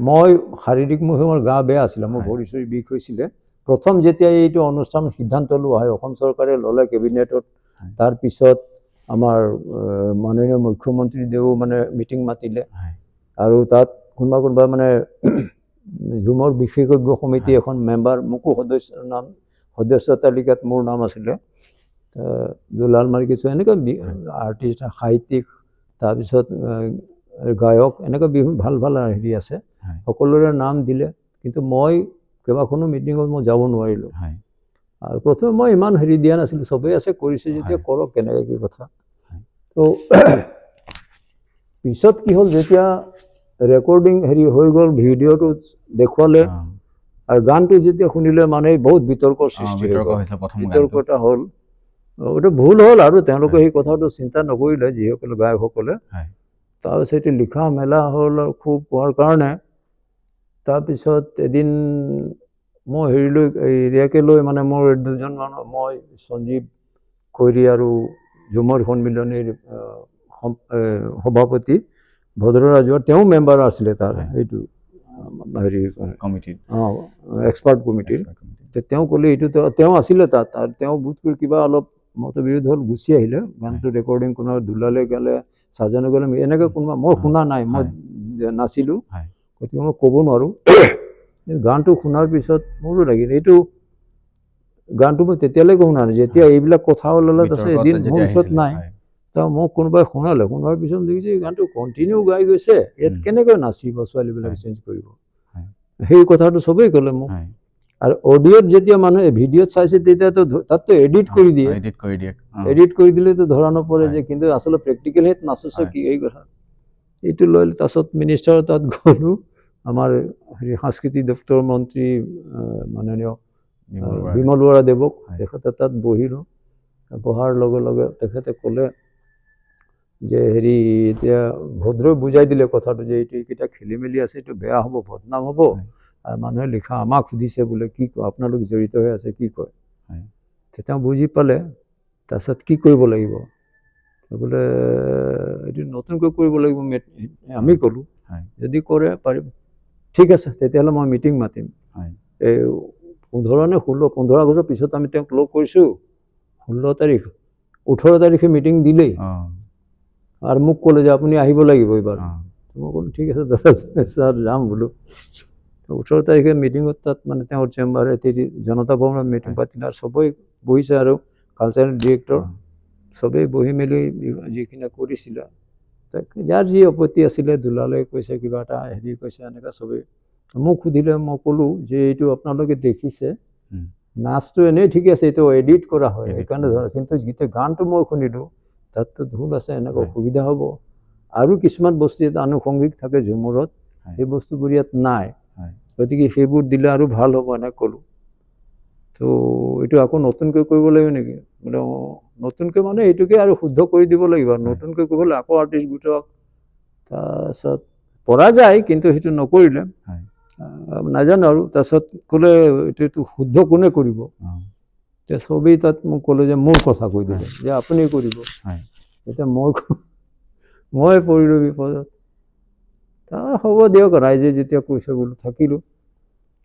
মই শাৰীৰিক মোৰ গা বেয়া আছিলে মোৰ ভৰি চৰি বিষ হৈছিলে প্ৰথম যেতিয়া এইটো অনুষ্ঠান সিদ্ধান্ত লোৱা হয় অসম চৰকাৰে ল'লে কেবিনেটত তাৰপিছত আমাৰ মাননীয় মুখ্যমন্ত্ৰীদেৱেও মানে মিটিং মাতিলে আৰু তাত কোনোবা মানে ঝুমৰ বিশেষজ্ঞ সমিতি এখন মেম্বাৰ মোকো সদস্য তালিকাত মোৰ নাম আছিলে দুলাল মাৰ্কিছো এনেকৈ আৰ্টিষ্ট সাহিত্যিক তাৰপিছত গায়ক এনেকৈ ভাল ভাল হেৰি আছে সকলোৰে নাম দিলে কিন্তু মই কেইবাখনো মিটিঙত মই যাব নোৱাৰিলোঁ আৰু প্ৰথমে মই ইমান হেৰি দিয়া নাছিলোঁ চবেই আছে কৰিছে যেতিয়া কৰক কেনেকৈ কি কথা তো পিছত কি হ'ল যেতিয়া ৰেকৰ্ডিং হেৰি হৈ গ'ল ভিডিঅ'টো দেখুৱালে আৰু গানটো যেতিয়া শুনিলে মানে বহুত বিতৰ্কৰ সৃষ্টি বিতৰ্ক এটা হ'ল এইটো ভুল হ'ল আৰু তেওঁলোকে সেই কথাটো চিন্তা নকৰিলে যিসকলে গায়কসকলে তাৰপিছত এইটো লিখা মেলা হ'ল আৰু খুব হোৱাৰ কাৰণে তাৰপিছত এদিন মই হেৰিলৈ এৰিয়াকে লৈ মানে মোৰ দুজন মানুহ মই সঞ্জীৱ খৈৰী আৰু ঝুমৰ সন্মিলনীৰ সভাপতি ভদ্ৰ ৰাজুৱা তেওঁ মেম্বাৰ আছিলে তাৰ এইটো হেৰি কমিটিৰ এক্সপাৰ্ট কমিটিৰ তেওঁ ক'লে এইটো তেওঁ আছিলে তাত আৰু তেওঁ বোধ কৰি কিবা অলপ মতবিৰোধ হ'ল গুচি আহিলে গানটো ৰেকৰ্ডিং কোনোবা দুলালে গালে চাজনে গ'লে এনেকৈ কোনোবা মই শুনা নাই মই নাছিলোঁ গতিকে মই ক'ব নোৱাৰোঁ গানটো শুনাৰ পিছত মোৰো লাগিল এইটো গানটো মই তেতিয়ালৈকে শুনা নাই যেতিয়া এইবিলাক কথা ওলালে তাৰপিছত এদিন মোৰ ওচৰত নাই তো মোক কোনোবাই শুনালে শুনাৰ পিছত দেখিছে এই গানটো কণ্টিনিউ গাই গৈছে ইয়াত কেনেকৈ নাচিব ছোৱালীবিলাক চেঞ্জ কৰিব সেই কথাটো চবেই ক'লে মোক। আৰু অডিঅ'ত যেতিয়া মানুহে ভিডিঅ'ত চাইছে তেতিয়াতো তাততো এডিট কৰি দিয়ে, এডিট কৰি দিলেতো ধৰা নপৰে যে, কিন্তু আচলতে প্ৰেক্টিকেল হেত নাচছে কি এই কথা। এইটো লৈ তাৰপিছত মিনিষ্টাৰৰ তাত গ'লোঁ, আমাৰ হেৰি সাংস্কৃতিক দপ্তৰৰ মন্ত্ৰী মাননীয় বিমল বৰা দেৱক, তেখেতে তাত বহিলোঁ। বহাৰ লগে লগে তেখেতে ক'লে যে হেৰি এতিয়া ভদ্ৰই বুজাই দিলে কথাটো যে এইটো এইকেইটা খেলি মেলি আছে, এইটো বেয়া হ'ব, বদনাম হ'ব। আৰু মানুহে লিখা আমাক সুধিছে বোলে কি কয়, আপোনালোক জড়িত হৈ আছে কি কয়। তেতিয়া বুজি পালে। তাৰপিছত কি কৰিব লাগিব বোলে, এইটো নতুনকৈ কৰিব লাগিব। আমি ক'লোঁ যদি কৰে পাৰিম, ঠিক আছে তেতিয়াহ'লে মই মিটিং মাতিম। এই 15 নে 15 আগষ্টৰ পিছত আমি তেওঁক লগ কৰিছোঁ। 16 তাৰিখ 18 তাৰিখে মিটিং দিলেই আৰু মোক ক'লে যে আপুনি আহিব লাগিব এইবাৰ। মই ক'লোঁ ঠিক আছে দাদা ছাৰ যাম বোলো। 18 তাৰিখে মিটিঙত তাত মানে তেওঁৰ চেম্বাৰে জনতা ভৱনত মিটিং পাতিলে আৰু চবেই বহিছে আৰু কালচাৰেল ডিৰেক্টৰ চবেই বহি মেলি যিখিনি কৰিছিলে, যাৰ যি আপত্তি আছিলে দুলালে কৈছে কিবা এটা হেৰি কৈছে, এনেকৈ চবেই মোক সুধিলে। মই ক'লোঁ যে এইটো আপোনালোকে দেখিছে নাচটো এনেই ঠিক আছে, এইটো এডিট কৰা হয় সেইকাৰণে ধৰা, কিন্তু যেতিয়া গানটো মই শুনিলোঁ তাততো ঢোল আছে, এনেকৈ অসুবিধা হ'ব। আৰু কিছুমান বস্তু এটা আনুষংগিক থাকে ঝুমুৰত, সেই বস্তুবোৰ ইয়াত নাই, গতিকে সেইবোৰ দিলে আৰু ভাল হ'ব এনেকৈ ক'লোঁ। তো এইটো আকৌ নতুনকৈ কৰিব লাগিব নেকি বোলে, নতুনকৈ মানে এইটোকে আৰু শুদ্ধ কৰি দিব লাগিব আৰু নতুনকৈ কৰিবলৈ আকৌ আৰ্টিষ্ট গোটাওক। তাৰপিছত পৰা যায় কিন্তু সেইটো নকৰিলে নাজানো আৰু। তাৰপিছত ক'লে এইটো শুদ্ধ কোনে কৰিব, এতিয়া চবেই তাত মোক ক'লে যে মোৰ কথা কৈ দিলে যে আপুনি কৰিব। এতিয়া মই পৰিলোঁ বিপদত। হ'ব দিয়ক, ৰাইজে যেতিয়া কৈছে বোলো থাকিলোঁ।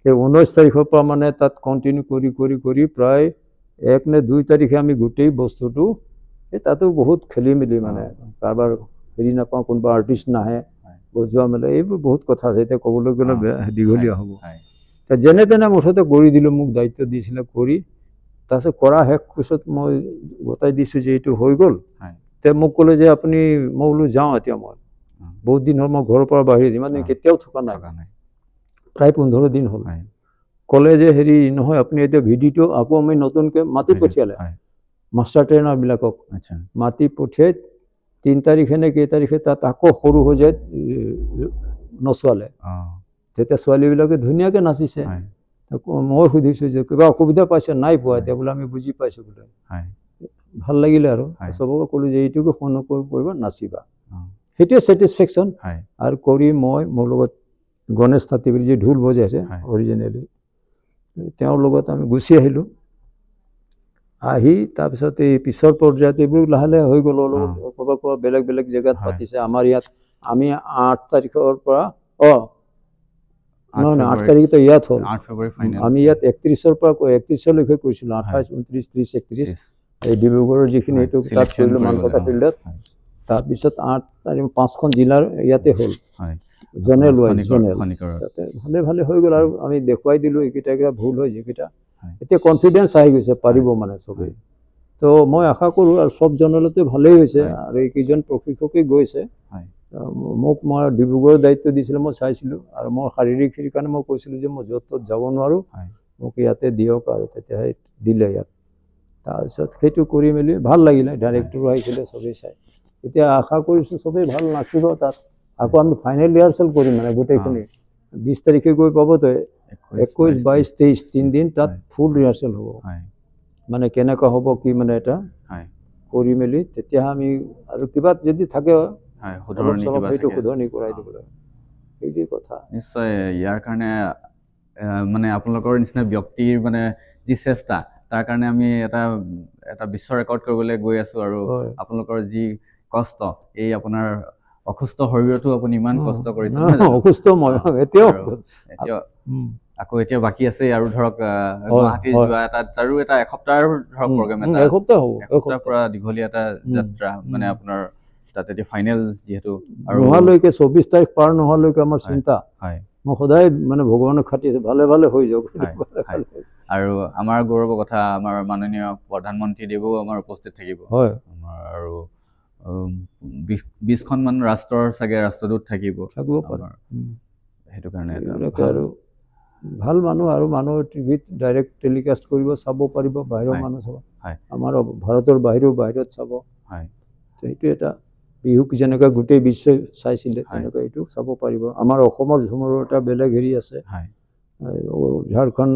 সেই 19 তাৰিখৰ পৰা মানে তাত কণ্টিনিউ কৰি কৰি কৰি প্ৰায় 1 নে 2 তাৰিখে আমি গোটেই বস্তুটো, এই তাতো বহুত খেলি মেলি, মানে কাৰোবাৰ হেৰি নাপাওঁ, কোনোবা আৰ্টিষ্ট নাহে, বজোৱা মেলে, এইবোৰ বহুত কথা আছে, এতিয়া ক'বলৈ গ'লে দীঘলীয়া হ'ব। যেনে তেনে মুঠতে কৰি দিলোঁ, মোক দায়িত্ব দিছিলে কৰি। তাৰপিছত কৰা শেষ পিছত মই গতাই দিছোঁ যে এইটো হৈ গ'ল। তে মোক ক'লে যে আপুনি, মই বোলো যাওঁ এতিয়া, মই বহুত দিন হ'ল মই ঘৰৰ পৰা বাহিৰত ইমান দিন কেতিয়াও থকা নাই, প্ৰায় 15 দিন হ'ল। ক'লে যে হেৰি নহয় আপুনি এতিয়া ভিডিঅ'টো আকৌ আমি নতুনকৈ মাতি পঠিয়ালে, মাষ্টাৰ ট্ৰেইনাৰবিলাকক মাতি পঠিয়াই 3 তাৰিখে নে কেই তাৰিখে তাত আকৌ সৰু হৈ যায় নচোৱালে। তেতিয়া ছোৱালীবিলাকে ধুনীয়াকৈ নাচিছে। মই সুধিছোঁ যে কিবা অসুবিধা পাইছে, নাই পোৱা। এতিয়া বোলে আমি বুজি পাইছোঁ বোলে, ভাল লাগিলে আৰু চবকে ক'লোঁ যে এইটোকে ফোন কৰিব, নাচিবা, সেইটোৱে ছেটিছফেকশ্যন। আৰু কৰি মই মোৰ লগত গণেশ তাঁতী বুলি যি ঢোল বজাইছে অৰিজিনেলি, তেওঁৰ লগত আমি গুচি আহিলোঁ। আহি তাৰপিছত এই পিছৰ পৰ্যায়ত এইবোৰ লাহে লাহে হৈ গ'ল। অলপ ক'ৰবাত ক'ৰবাত বেলেগ বেলেগ জেগাত পাতিছে। আমাৰ ইয়াত আমি 8 তাৰিখৰ পৰা নহয় 8 তাৰিখতো ইয়াত হ'ল, আমি ইয়াত 31-ৰ পৰা 31লৈকে কৈছিলোঁ, 28, 29, 30, 31 এই ডিব্ৰুগড়ৰ যিখিনি এইটো তাত কৰিলোঁ মানকটা ফিল্ডত। তাৰপিছত 8 তাৰিখ 5খন জিলাৰ ইয়াতে হ'ল জেনেৰেল ৱাইজ, জেনেৰেল তাতে ভালে ভালে হৈ গ'ল। আৰু আমি দেখুৱাই দিলোঁ এইকেইটা ভুল হয় যিকেইটা, এতিয়া কনফিডেঞ্চ আহি গৈছে, পাৰিব মানে চবেই। তো মই আশা কৰোঁ আৰু চব জেনেৰেলতে ভালেই হৈছে। আৰু এইকেইজন প্ৰশিক্ষকেই গৈছে, মোক মই ডিব্ৰুগড়ৰ দায়িত্ব দিছিলোঁ, মই চাইছিলোঁ। আৰু মই শাৰীৰিক হেৰিৰ কাৰণে মই কৈছিলোঁ যে মই য'ত ত'ত যাব নোৱাৰোঁ, মোক ইয়াতে দিয়ক, আৰু তেতিয়াহে দিলে ইয়াত। তাৰপিছত সেইটো কৰি মেলি ভাল লাগিলে, ডাইৰেক্টৰো আহিছিলে, চবেই চাই। এতিয়া আশা কৰিছোঁ চবেই ভাল নাচিব তাত। আকৌ আমি ফাইনেল ৰিহাৰ্চেল কৰিম, মানে গোটেইখিনি 20 তাৰিখে গৈ পাবতো, 21, 22, 23 3 দিন তাত ফুল ৰিহাৰ্চেল হ'ব। মানে কেনেকুৱা হ'ব কি, মানে এটা কৰি মেলি তেতিয়াহে আমি আৰু কিবা যদি থাকে সেইটো শুধৰণি কৰাই দিব লাগে, সেইটোৱে কথা। নিশ্চয় ইয়াৰ কাৰণে মানে আপোনালোকৰ নিচিনা ব্যক্তিৰ মানে যি চেষ্টা, তাৰ কাৰণে আমি এটা বিশ্ব ৰেকৰ্ড কৰিবলৈ গৈ আছোঁ। আৰু আপোনালোকৰ যি কষ্ট, এই আপোনাৰ অসুস্থ শৰীৰতো আপুনি ইমান কষ্ট কৰিছে, অসুস্থ মই এতিয়াও আকৌ এতিয়া বাকী আছে আৰু ধৰক গুৱাহাটী যোৱা তাৰো এটা এসপ্তাহৰ ধৰক প্ৰগ্ৰেম, এসপ্তাহ পৰা দীঘলীয়া এটা যাত্ৰা, মানে আপোনাৰ তাত এতিয়া ফাইনেল যিহেতু আৰু নোহোৱালৈকে 24 তাৰিখ পাৰ নোহোৱালৈকে আমাৰ চিন্তা, মই সদায় মানে ভগৱানক খাটি আছোঁ, ভালে ভালে হৈ যাওক। আৰু আমাৰ গৌৰৱৰ কথা, আমাৰ মাননীয় প্ৰধানমন্ত্ৰীদেৱো আমাৰ উপস্থিত থাকিব, আমাৰ আৰু 20খনমান ৰাষ্ট্ৰৰ চাগে ৰাষ্ট্ৰদূত থাকিব। সেইটো কাৰণে আৰু ভাল মানুহ আৰু মানুহ টিভিত ডাইৰেক্ট টেলিকাষ্ট কৰিব চাব পাৰিব বাহিৰৰ মানুহ চাব আমাৰ ভাৰতৰ বাহিৰত চাব সেইটো এটা বিহুক যেনেকৈ গোটেই বিশ্বই চাইছিলে তেনেকৈ এইটো চাব পাৰিব আমাৰ অসমৰ ঝুমুৰৰ এটা বেলেগ হেৰি আছে ঝাৰখণ্ড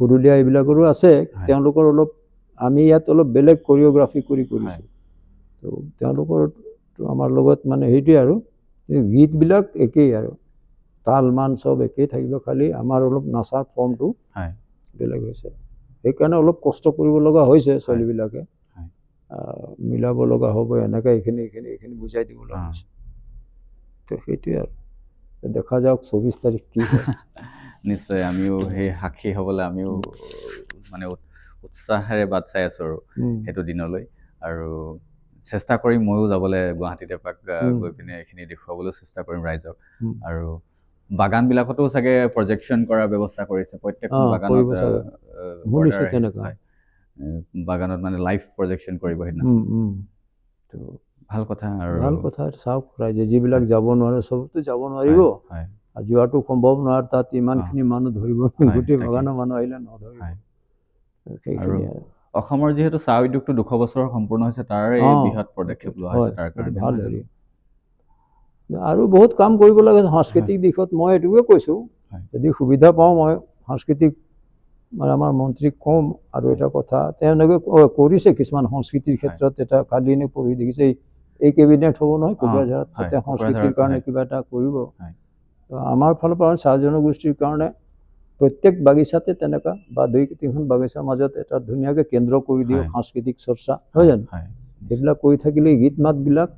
পুৰুলীয়া এইবিলাকৰো আছে তেওঁলোকৰ অলপ আমি ইয়াত অলপ বেলেগ কোৰিঅ'গ্ৰাফি কৰিছোঁ তো তেওঁলোকৰ আমাৰ লগত মানে সেইটোৱে আৰু গীতবিলাক একেই আৰু তাল মান সব একেই থাকিব খালি আমাৰ অলপ নাচাৰ ফৰ্মটো বেলেগ হৈছে সেইকাৰণে অলপ কষ্ট কৰিব লগা হৈছে ছোৱালীবিলাকে মিলাব লগা হ'ব এনেকৈ এইখিনি বুজাই দিব লগা হৈছে তো সেইটোৱে আৰু দেখা যাওক 24 তাৰিখ কি হয় নিশ্চয় আমিও সেই সাক্ষী হ'বলৈ আমিও মানে উৎসাহেৰে বাট চাই আছোঁ আৰু সেইটো দিনলৈ আৰু চেষ্টা কৰিম ময়ো যাবলৈ গুৱাহাটীত এপাক গৈ পিনে এইখিনি দেখুৱাবলৈ চেষ্টা কৰিম ৰাইজক আৰু বাগানবিলাকতো চাগে প্ৰজেকশ্যন কৰাৰ ব্যৱস্থা কৰিছে প্ৰত্যেকখন বাগানত মানে লাইভ প্ৰজেকশ্যন কৰিব সেইদিনা তো ভাল কথা আৰু ভাল কথা চাওক ৰাইজে যিবিলাক যাব নোৱাৰে চবতো যাব নোৱাৰিব আৰু যোৱাটো সম্ভৱ নহয় তাত ইমানখিনি মানুহ ধৰিব গোটেই বাগানৰ মানুহ আহিলে নধৰিব অসমৰ যিহেতু চাহ উদ্যোগটো 200 বছৰ সম্পূৰ্ণ হৈছে তাৰ এই বৃহৎ পদক্ষেপ লোৱা হৈছে তাৰ কাৰণে ভাল হেৰি আৰু বহুত কাম কৰিব লাগে সাংস্কৃতিক দিশত মই এইটোকে কৈছোঁ যদি সুবিধা পাওঁ মই সাংস্কৃতিক মানে আমাৰ মন্ত্ৰীক কম আৰু এটা কথা তেওঁলোকে কৰিছে কিছুমান সংস্কৃতিৰ ক্ষেত্ৰত এটা কালি এনে পঢ়ি দেখিছে এই কেবিনেট হ'ব নহয় কোকৰাঝাৰত তাতে সংস্কৃতিৰ কাৰণে কিবা এটা কৰিব আমাৰ ফালৰ পৰা চাহ জনগোষ্ঠীৰ কাৰণে প্ৰত্যেক বাগিচাতে তেনেকুৱা বা 2-3খন বাগিচাৰ মাজত এটা ধুনীয়াকৈ কেন্দ্ৰ কৰি দিওঁ সাংস্কৃতিক চৰ্চা হয় জানো সেইবিলাক কৰি থাকিলে গীত মাতবিলাক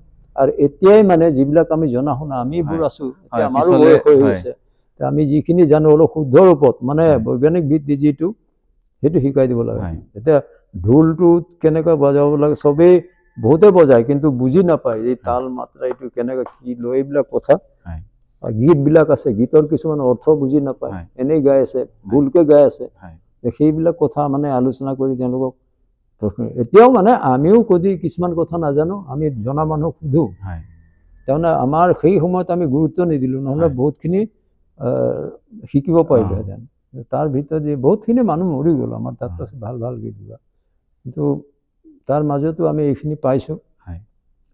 আৰু এতিয়াই মানে যিবিলাক আমি জনা শুনা আমিবোৰ আছোঁ এতিয়া আমাৰো বয়স হৈ গৈছে আমি যিখিনি জানো অলপ শুদ্ধ ৰূপত মানে বৈজ্ঞানিক ভিত্তি যিটো সেইটো শিকাই দিব লাগে এতিয়া ঢোলটো কেনেকৈ বজাব লাগে চবেই বহুতে বজায় কিন্তু বুজি নাপায় এই তাল মাত্ৰা এইটো কেনেকৈ কি লয় এইবিলাক কথা গীতবিলাক আছে গীতৰ কিছুমান অৰ্থ বুজি নাপায় এনেই গাই আছে ভুলকৈ গাই আছে সেইবিলাক কথা মানে আলোচনা কৰি তেওঁলোকক এতিয়াও মানে আমিও যদি কিছুমান কথা নাজানো আমি জনা মানুহক সোধোঁ তাৰমানে আমাৰ সেই সময়ত আমি গুৰুত্ব নিদিলোঁ নহ'লে বহুতখিনি শিকিব পাৰিলোহেঁতেন তাৰ ভিতৰত যে বহুতখিনি মানুহ মৰি গ'ল আমাৰ তাত আছে ভাল ভাল গীত গোৱা কিন্তু তাৰ মাজতো আমি এইখিনি পাইছোঁ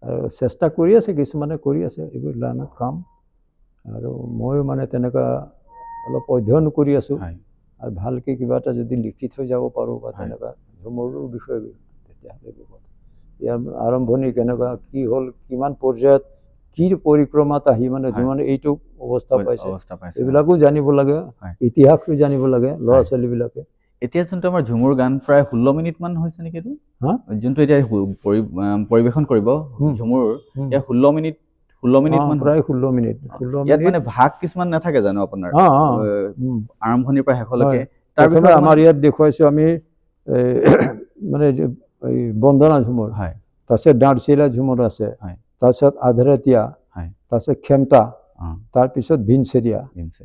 আৰু চেষ্টা কৰি আছে কিছুমানে কৰি আছে এইবোৰ লাইনত কাম আৰু ময়ো মানে তেনেকুৱা অলপ অধ্যয়ন কৰি আছোঁ আৰু ভালকৈ কিবা এটা যদি লিখি থৈ যাব পাৰোঁ বা তেনেকুৱা ঝুমুৰৰ বিষয়ে তেতিয়াহ'লে বিপদ ইয়াৰ আৰম্ভণি কেনেকুৱা কি হ'ল কিমান পৰ্যায়ত কি পৰিক্ৰমাত আহি মানে যিমানে এইটো অৱস্থা পাইছে এইবিলাকো জানিব লাগে ইতিহাসটো জানিব লাগে ল'ৰা ছোৱালীবিলাকে এতিয়া যোনটো আমাৰ ঝুমুৰ গান প্ৰায় 16 মিনিটমান হৈছে নেকি এইটো যোনটো এতিয়া পৰিৱেশন কৰিব ঝুমুৰ এতিয়া 16 মিনিট প্ৰায় 16 মিনিট ইয়াত মানে ভাগ কিছুমান নাথাকে জানো আপোনাৰ আৰম্ভণিৰ পৰা শেষলৈকে তাৰপিছত আমাৰ ইয়াত দেখুৱাইছোঁ আমি মানে এই বন্দনা ঝুমুৰ তাৰপিছত ডাঁৰচিলা ঝুমুৰ আছে তাৰপিছত আধৰাতীয়া তাৰপিছত খেমটা তাৰপিছত ভিনচেৰিয়া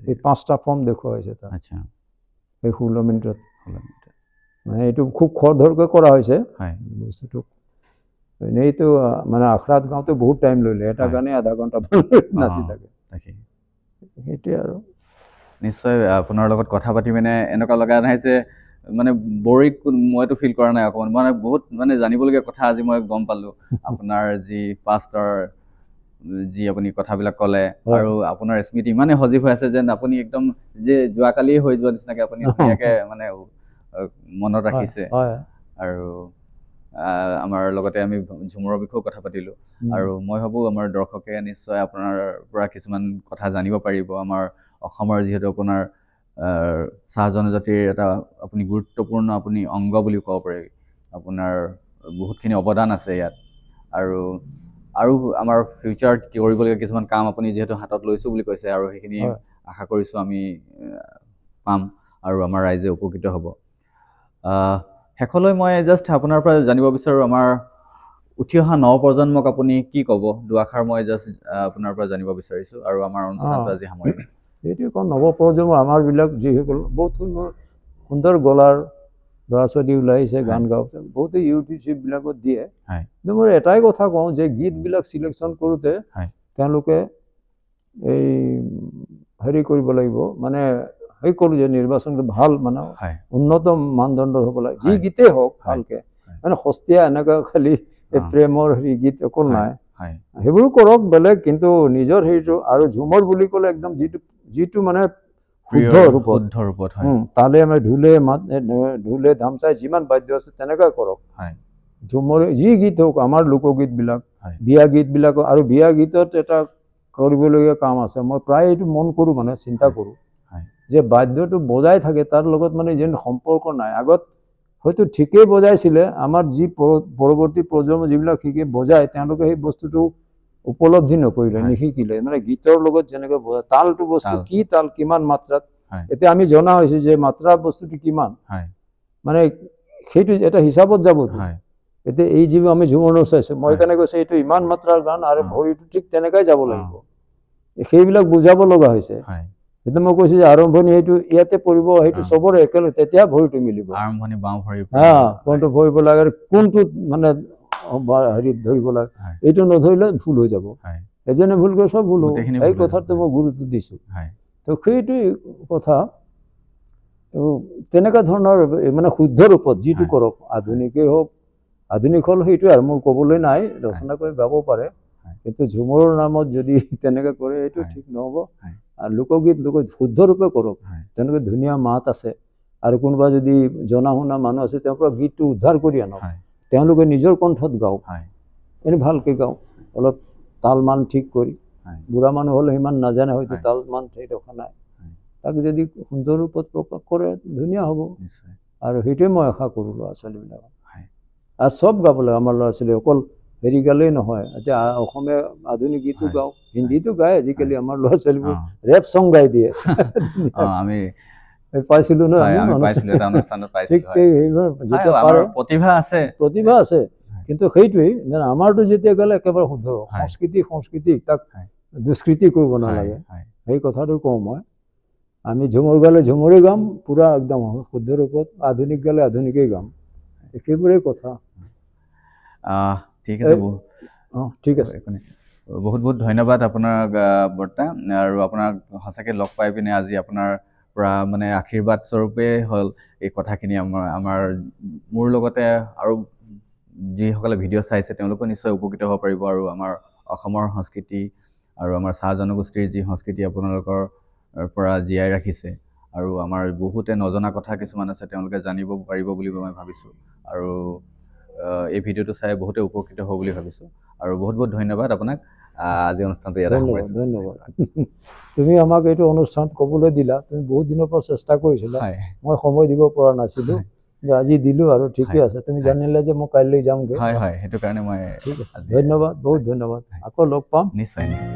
এই 5টা ফৰ্ম দেখুওৱা হৈছে তাত এই 16 মিনিটত মানে এইটো খুব খৰধৰকৈ কৰা হৈছে বস্তুটো এনেইতো মানে আখৰাত গাওঁতে বহুত টাইম ল'লে এটা গানে আধা ঘণ্টা নাচি থাকে সেইটোৱে আৰু নিশ্চয় আপোনাৰ লগত কথা পাতি মানে এনেকুৱা লগা নাই যে মানে বৰিক মইতো ফিল কৰা নাই অকণমান মানে বহুত মানে জানিবলগীয়া কথা আজি মই গম পালোঁ আপোনাৰ যি পাষ্টৰ যি আপুনি কথাবিলাক ক'লে আৰু আপোনাৰ স্মৃতি ইমানেই সজীৱ হৈ আছে যেন আপুনি একদম যে যোৱাকালিয়ে হৈ যোৱা নিচিনাকৈ আপুনি ধুনীয়াকৈ মানে মনত ৰাখিছে আৰু আমাৰ লগতে আমি ঝুমুৰৰ বিষয়েও কথা পাতিলোঁ আৰু মই ভাবোঁ আমাৰ দৰ্শকে নিশ্চয় আপোনাৰ পৰা কিছুমান কথা জানিব পাৰিব আমাৰ অসমৰ যিহেতু আপোনাৰ চাহ জনজাতিৰ এটা আপুনি গুৰুত্বপূৰ্ণ আপুনি অংগ বুলি ক'ব পাৰি আপোনাৰ বহুতখিনি অৱদান আছে ইয়াত আৰু আমাৰ ফিউচাৰত কৰিবলগীয়া কিছুমান কাম আপুনি যিহেতু হাতত লৈছোঁ বুলি কৈছে আৰু সেইখিনি আশা কৰিছোঁ আমি পাম আৰু আমাৰ ৰাইজে উপকৃত হ'ব শেষলৈ মই জাষ্ট আপোনাৰ পৰা জানিব বিচাৰোঁ আমাৰ উঠি অহা নৱপ্ৰজন্মক আপুনি কি ক'ব দুআষাৰ মই জাষ্ট আপোনাৰ পৰা জানিব বিচাৰিছোঁ আৰু আমাৰ অনুষ্ঠানটো আজি সামৰিম এইটোৱে কওঁ নৱপ্ৰজন্ম আমাৰবিলাক যিসকল বহুত সুন্দৰ গলাৰ ল'ৰা ছোৱালী ওলাইছে গান গাওঁতে বহুতে ইউটিউববিলাকত দিয়ে কিন্তু মই এটাই কথা কওঁ যে গীতবিলাক চিলেকশ্যন কৰোঁতে তেওঁলোকে এই হেৰি কৰিব লাগিব মানে সেই কৰোঁ যে নিৰ্বাচনটো ভাল মানে উন্নত মানদণ্ডৰ হ'ব লাগে যি গীতেই হওক ভালকে মানে সস্তীয়া এনেকুৱা খালি প্ৰেমৰ হেৰি গীত অকল নাই সেইবোৰো কৰক বেলেগ কিন্তু নিজৰ হেৰিটো আৰু ঝুমৰ বুলি ক'লে একদম যিটো মানে শুদ্ধ ৰূপত তালে আমাৰ ঢোলে ধামচাই যিমান বাদ্য আছে তেনেকুৱা কৰক ঝুমৰ যি গীত হওক আমাৰ লোকগীতবিলাক বিয়া গীতবিলাক আৰু বিয়া গীতত এটা কৰিবলগীয়া কাম আছে মই প্ৰায় এইটো মন কৰোঁ মানে চিন্তা কৰোঁ যে বাদ্যটো বজাই থাকে তাৰ লগত মানে যেন সম্পৰ্ক নাই আগত হয়তো ঠিকেই বজাইছিলে আমাৰ যি পৰৱৰ্তী প্ৰজন্ম যিবিলাক শিকি বজায় তেওঁলোকে সেই বস্তুটো উপলব্ধি নকৰিলে নিশিকিলে মানে গীতৰ লগত যেনেকৈ বজায় তালটো বস্তু কি তাল কিমান মাত্ৰাত এতিয়া আমি জনা হৈছোঁ যে মাত্ৰা বস্তুটো কিমান মানে সেইটো এটা হিচাপত যাবতো এতিয়া এই যিবোৰ আমি ঝুমৰ নচাইছোঁ মই কেনে কৈছোঁ এইটো ইমান মাত্ৰাৰ গান আৰু ভৰিটো ঠিক তেনেকাই যাব লাগিব সেইবিলাক বুজাব লগা হৈছে এতিয়া মই কৈছোঁ যে আৰম্ভণি সেইটো ইয়াতে পৰিব সেইটো চবৰে একেলগে তেতিয়া ভৰিটো মিলিব আৰম্ভণি বাওঁ ভৰি কোনটো ভৰিব লাগে আৰু কোনটোত মানে হেৰিত ধৰিব লাগে এইটো নধৰিলে ভুল হৈ যাব এজনে ভুল কৰি চব ভুল হ'ব এই কথাটো মই গুৰুত্ব দিছোঁ তো সেইটোৱেই কথা তেনেকুৱা ধৰণৰ মানে শুদ্ধ ৰূপত যিটো কৰক আধুনিকেই হওক আধুনিক হ'ল সেইটোৱে আৰু মোৰ ক'বলৈ নাই ৰচনা কৰি গাব পাৰে কিন্তু ঝুমৰ নামত যদি তেনেকৈ কৰে এইটো ঠিক নহ'ব আৰু লোকগীত শুদ্ধ ৰূপে কৰক তেনেকৈ ধুনীয়া মাত আছে আৰু কোনোবা যদি জনা শুনা মানুহ আছে তেওঁৰ পৰা গীতটো উদ্ধাৰ কৰি আনক তেওঁলোকে নিজৰ কণ্ঠত গাওক এনে ভালকৈ গাওক অলপ তাল মান ঠিক কৰি বুঢ়া মানুহ হ'লে সিমান নাজানে হয়তো তাল মান ঠিক ৰখা নাই তাক যদি সুন্দৰ ৰূপত প্ৰকাশ কৰে ধুনীয়া হ'ব আৰু সেইটোৱে মই আশা কৰোঁ ল'ৰা ছোৱালীবিলাকক আৰু চব গাব লাগে আমাৰ ল'ৰা ছোৱালী অকল হেৰি গালেই নহয় এতিয়া অসমীয়া আধুনিক গীতো গাওক হিন্দীটো গায় আজিকালি আমাৰ ল'ৰা ছোৱালীবোৰ ৰেপ চং গাই দিয়ে আমি পাইছিলোঁ ন প্ৰতিভা আছে কিন্তু সেইটোৱেই আমাৰতো যেতিয়া গালে একেবাৰে শুদ্ধ সংস্কৃতিক তাক দুষ্কৃতি কৰিব নালাগে সেই কথাটো কওঁ মই আমি ঝুমৰ গালে ঝুমৰে গাম পুৰা একদম শুদ্ধ ৰূপত আধুনিক গালে আধুনিকেই গাম সেইবোৰেই কথা ঠিক আছে ঠিক আছে বহুত বহুত ধন্যবাদ আপোনাক বৰ্তা আৰু আপোনাক সঁচাকৈ লগ পাই পিনে আজি আপোনাৰ পৰা মানে আশীৰ্বাদ স্বৰূপে হ'ল এই কথাখিনি আমাৰ মোৰ লগতে আৰু যিসকলে ভিডিঅ' চাইছে তেওঁলোকো নিশ্চয় উপকৃত হ'ব পাৰিব আৰু আমাৰ অসমৰ সংস্কৃতি আৰু আমাৰ চাহ জনগোষ্ঠীৰ যি সংস্কৃতি আপোনালোকৰ পৰা জীয়াই ৰাখিছে আৰু আমাৰ বহুতে নজনা কথা কিছুমান আছে তেওঁলোকে জানিব পাৰিব বুলি মই ভাবিছোঁ আৰু এই ভিডিঅ'টো চাই বহুতে উপকৃত হ'ব বুলি ভাবিছোঁ আৰু বহুত বহুত ধন্যবাদ আপোনাক আজি অনুষ্ঠানটো ইয়াতে ধন্যবাদ তুমি আমাক এইটো অনুষ্ঠানত ক'বলৈ দিলা তুমি বহুত দিনৰ পৰা চেষ্টা কৰিছিলা মই সময় দিব পৰা নাছিলোঁ আজি দিলোঁ আৰু ঠিকে আছে তুমি জানিলে যে মই কাইলৈ যামগৈ সেইটো কাৰণে মই ঠিক আছে ধন্যবাদ বহুত ধন্যবাদ আকৌ লগ পাম নিশ্চয়